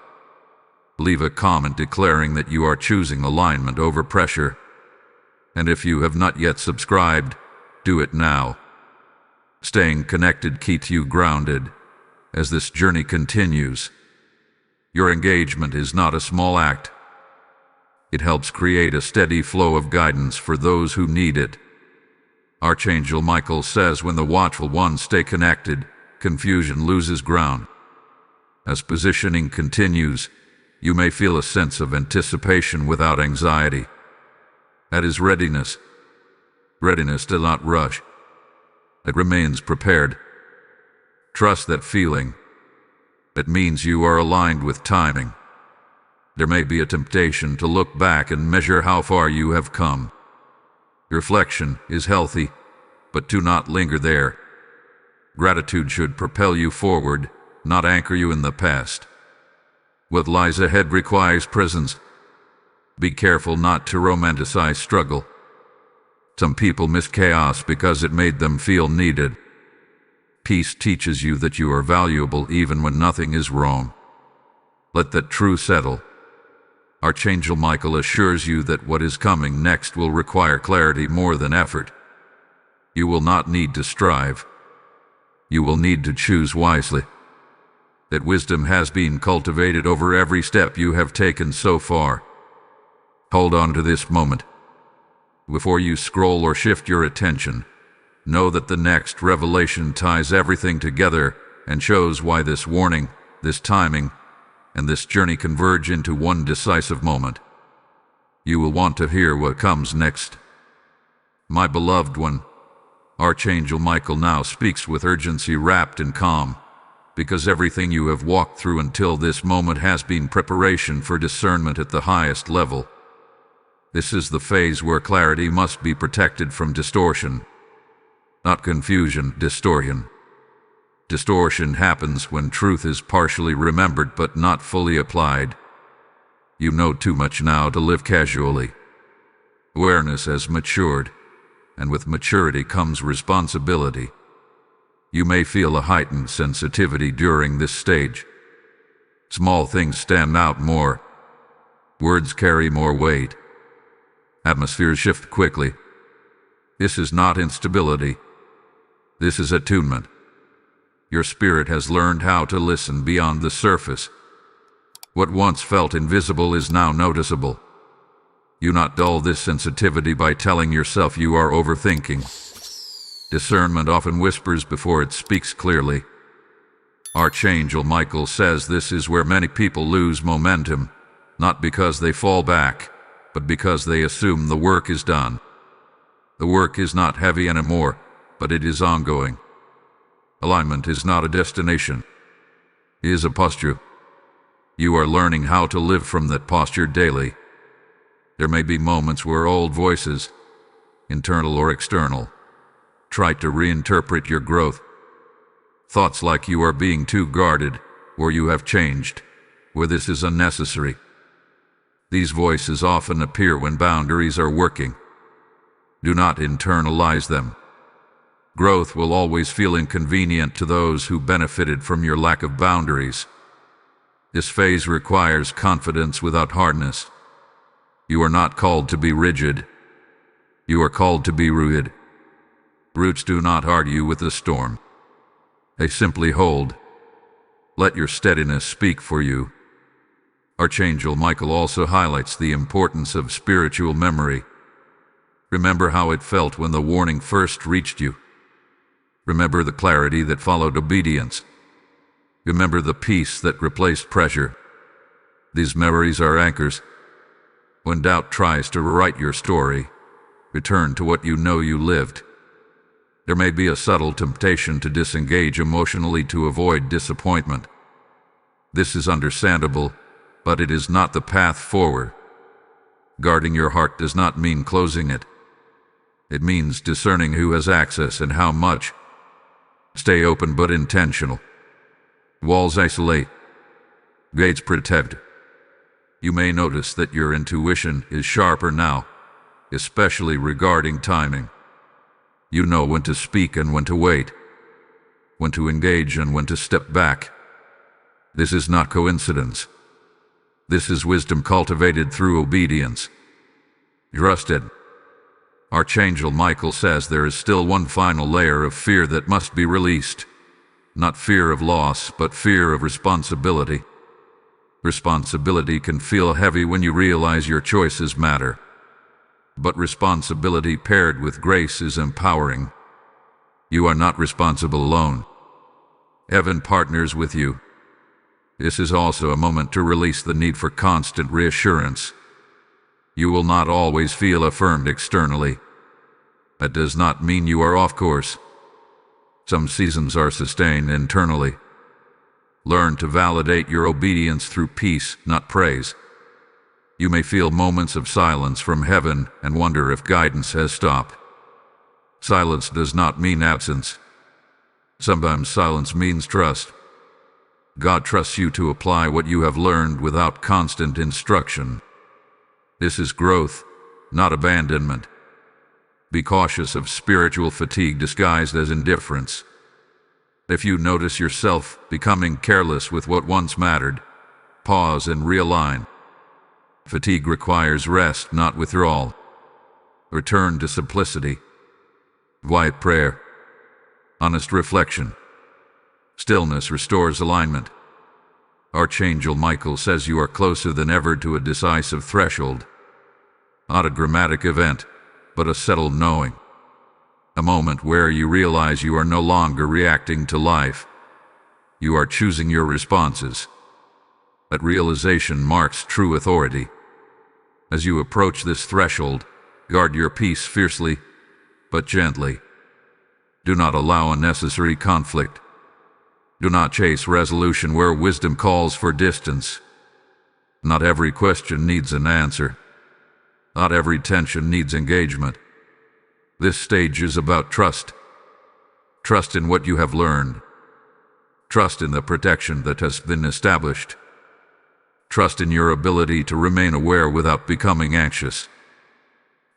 Leave a comment declaring that you are choosing alignment over pressure. And if you have not yet subscribed, do it now. Staying connected keeps you grounded as this journey continues. Your engagement is not a small act. It helps create a steady flow of guidance for those who need it. Archangel Michael says when the watchful ones stay connected, confusion loses ground. As positioning continues, you may feel a sense of anticipation without anxiety. That is readiness. Readiness does not rush. It remains prepared. Trust that feeling. It means you are aligned with timing. There may be a temptation to look back and measure how far you have come. Reflection is healthy, but do not linger there. Gratitude should propel you forward, not anchor you in the past. What lies ahead requires presence. Be careful not to romanticize struggle. Some people miss chaos because it made them feel needed. Peace teaches you that you are valuable even when nothing is wrong. Let that truth settle. Archangel Michael assures you that what is coming next will require clarity more than effort. You will not need to strive. You will need to choose wisely. That wisdom has been cultivated over every step you have taken so far. Hold on to this moment. Before you scroll or shift your attention, know that the next revelation ties everything together and shows why this warning, this timing, and this journey converge into one decisive moment. You will want to hear what comes next. My beloved one, Archangel Michael now speaks with urgency wrapped in calm, because everything you have walked through until this moment has been preparation for discernment at the highest level. This is the phase where clarity must be protected from distortion. Not confusion, distortion. Distortion happens when truth is partially remembered but not fully applied. You know too much now to live casually. Awareness has matured, and with maturity comes responsibility. You may feel a heightened sensitivity during this stage. Small things stand out more. Words carry more weight. Atmospheres shift quickly. This is not instability. This is attunement. Your spirit has learned how to listen beyond the surface. What once felt invisible is now noticeable. You not dull this sensitivity by telling yourself you are overthinking. Discernment often whispers before it speaks clearly. Archangel Michael says this is where many people lose momentum, not because they fall back, but because they assume the work is done. The work is not heavy anymore, but it is ongoing. Alignment is not a destination. It is a posture. You are learning how to live from that posture daily. There may be moments where old voices, internal or external, try to reinterpret your growth. Thoughts like you are being too guarded, or you have changed, or this is unnecessary. These voices often appear when boundaries are working. Do not internalize them. Growth will always feel inconvenient to those who benefited from your lack of boundaries. This phase requires confidence without hardness. You are not called to be rigid. You are called to be rooted. Roots do not argue with the storm. They simply hold. Let your steadiness speak for you. Archangel Michael also highlights the importance of spiritual memory. Remember how it felt when the warning first reached you. Remember the clarity that followed obedience. Remember the peace that replaced pressure. These memories are anchors. When doubt tries to rewrite your story, return to what you know you lived. There may be a subtle temptation to disengage emotionally to avoid disappointment. This is understandable, but it is not the path forward. Guarding your heart does not mean closing it. It means discerning who has access and how much. Stay open but intentional. Walls isolate. Gates protect. You may notice that your intuition is sharper now, especially regarding timing. You know when to speak and when to wait, when to engage and when to step back. This is not coincidence. This is wisdom cultivated through obedience. Trust it. Archangel Michael says there is still one final layer of fear that must be released. Not fear of loss, but fear of responsibility. Responsibility can feel heavy when you realize your choices matter. But responsibility paired with grace is empowering. You are not responsible alone. Heaven partners with you. This is also a moment to release the need for constant reassurance. You will not always feel affirmed externally. That does not mean you are off course. Some seasons are sustained internally. Learn to validate your obedience through peace, not praise. You may feel moments of silence from heaven and wonder if guidance has stopped. Silence does not mean absence. Sometimes silence means trust. God trusts you to apply what you have learned without constant instruction. This is growth, not abandonment. Be cautious of spiritual fatigue disguised as indifference. If you notice yourself becoming careless with what once mattered, pause and realign. Fatigue requires rest, not withdrawal. Return to simplicity. Quiet prayer. Honest reflection. Stillness restores alignment. Archangel Michael says you are closer than ever to a decisive threshold. Not a dramatic event, but a settled knowing. A moment where you realize you are no longer reacting to life. You are choosing your responses. That realization marks true authority. As you approach this threshold, guard your peace fiercely, but gently. Do not allow unnecessary conflict. Do not chase resolution where wisdom calls for distance. Not every question needs an answer. Not every tension needs engagement. This stage is about trust. Trust in what you have learned. Trust in the protection that has been established. Trust in your ability to remain aware without becoming anxious.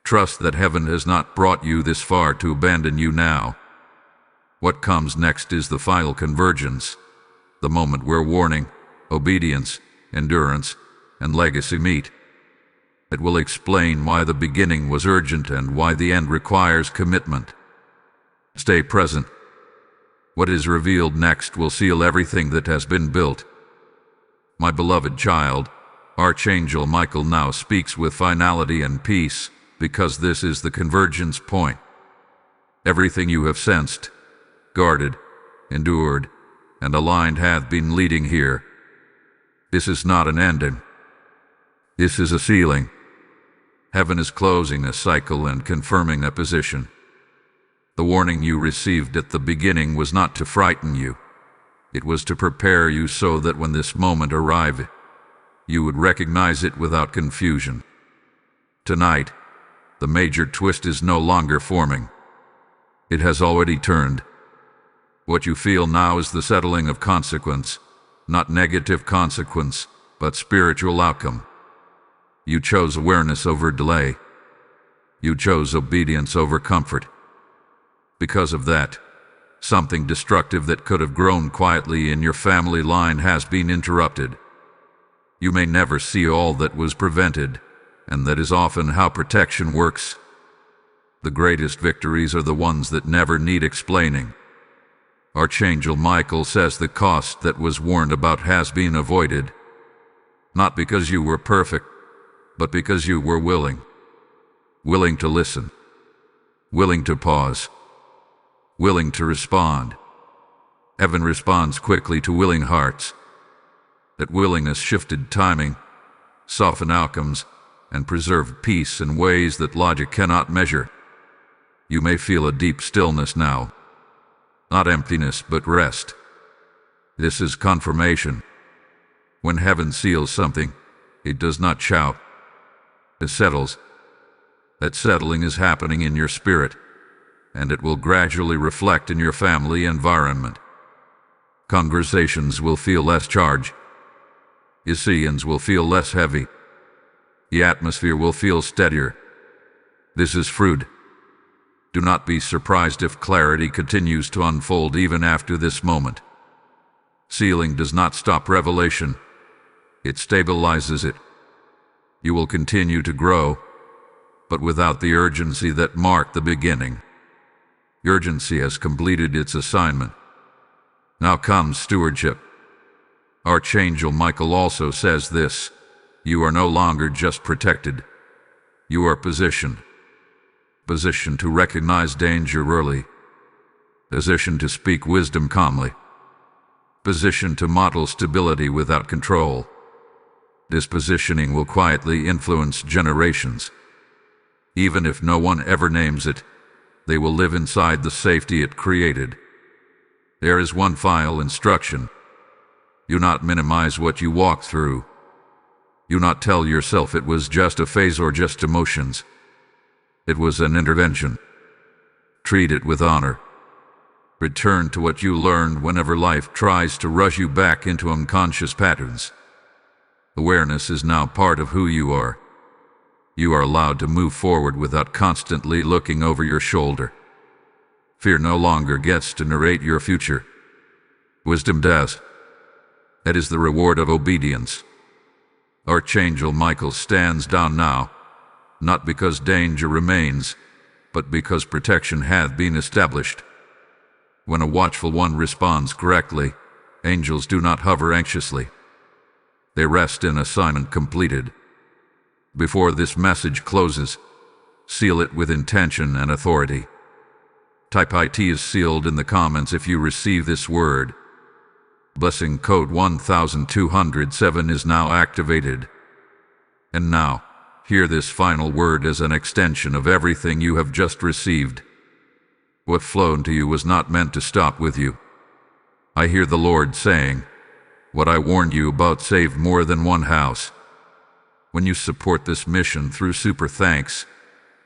Trust that heaven has not brought you this far to abandon you now. What comes next is the final convergence, the moment where warning, obedience, endurance, and legacy meet. It will explain why the beginning was urgent and why the end requires commitment. Stay present. What is revealed next will seal everything that has been built. My beloved child, Archangel Michael now speaks with finality and peace, because this is the convergence point. Everything you have sensed, guarded, endured, and aligned hath been leading here. This is not an ending. This is a sealing. Heaven is closing a cycle and confirming a position. The warning you received at the beginning was not to frighten you. It was to prepare you so that when this moment arrived, you would recognize it without confusion. Tonight, the major twist is no longer forming. It has already turned. What you feel now is the settling of consequence, not negative consequence, but spiritual outcome. You chose awareness over delay. You chose obedience over comfort. Because of that, something destructive that could have grown quietly in your family line has been interrupted. You may never see all that was prevented, and that is often how protection works. The greatest victories are the ones that never need explaining. Archangel Michael says the cost that was warned about has been avoided, not because you were perfect, but because you were willing. Willing to listen. Willing to pause. Willing to respond. Heaven responds quickly to willing hearts. That willingness shifted timing, softened outcomes, and preserved peace in ways that logic cannot measure. You may feel a deep stillness now. Not emptiness, but rest. This is confirmation. When heaven seals something, it does not shout. It settles. That settling is happening in your spirit, and it will gradually reflect in your family environment. Conversations will feel less charged. Decisions will feel less heavy. The atmosphere will feel steadier. This is fruit. Do not be surprised if clarity continues to unfold even after this moment. Sealing does not stop revelation. It stabilizes it. You will continue to grow, but without the urgency that marked the beginning. Urgency has completed its assignment. Now comes stewardship. Archangel Michael also says this: you are no longer just protected. You are positioned. Positioned to recognize danger early. Positioned to speak wisdom calmly. Positioned to model stability without control. This positioning will quietly influence generations. Even if no one ever names it, they will live inside the safety it created. There is one final instruction. Do not minimize what you walk through. Do not tell yourself it was just a phase or just emotions. It was an intervention. Treat it with honor. Return to what you learned whenever life tries to rush you back into unconscious patterns. Awareness is now part of who you are. You are allowed to move forward without constantly looking over your shoulder. Fear no longer gets to narrate your future. Wisdom does. That is the reward of obedience. Archangel Michael stands down now, not because danger remains, but because protection hath been established. When a watchful one responds correctly, angels do not hover anxiously. They rest in assignment completed. Before this message closes, seal it with intention and authority. Type IT is sealed in the comments if you receive this word. Blessing code 1207 is now activated. And now, hear this final word as an extension of everything you have just received. What flowed to you was not meant to stop with you. I hear the Lord saying, what I warned you about saved more than one house. When you support this mission through Super Thanks,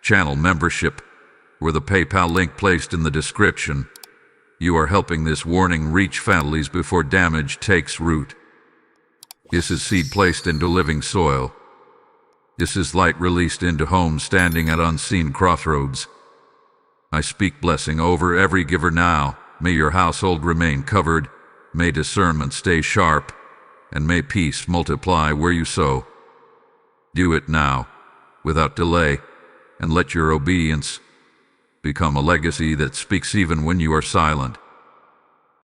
channel membership, or the PayPal link placed in the description, you are helping this warning reach families before damage takes root. This is seed placed into living soil. This is light released into homes standing at unseen crossroads. I speak blessing over every giver now. May your household remain covered, may discernment stay sharp, and may peace multiply where you sow. Do it now, without delay, and let your obedience become a legacy that speaks even when you are silent.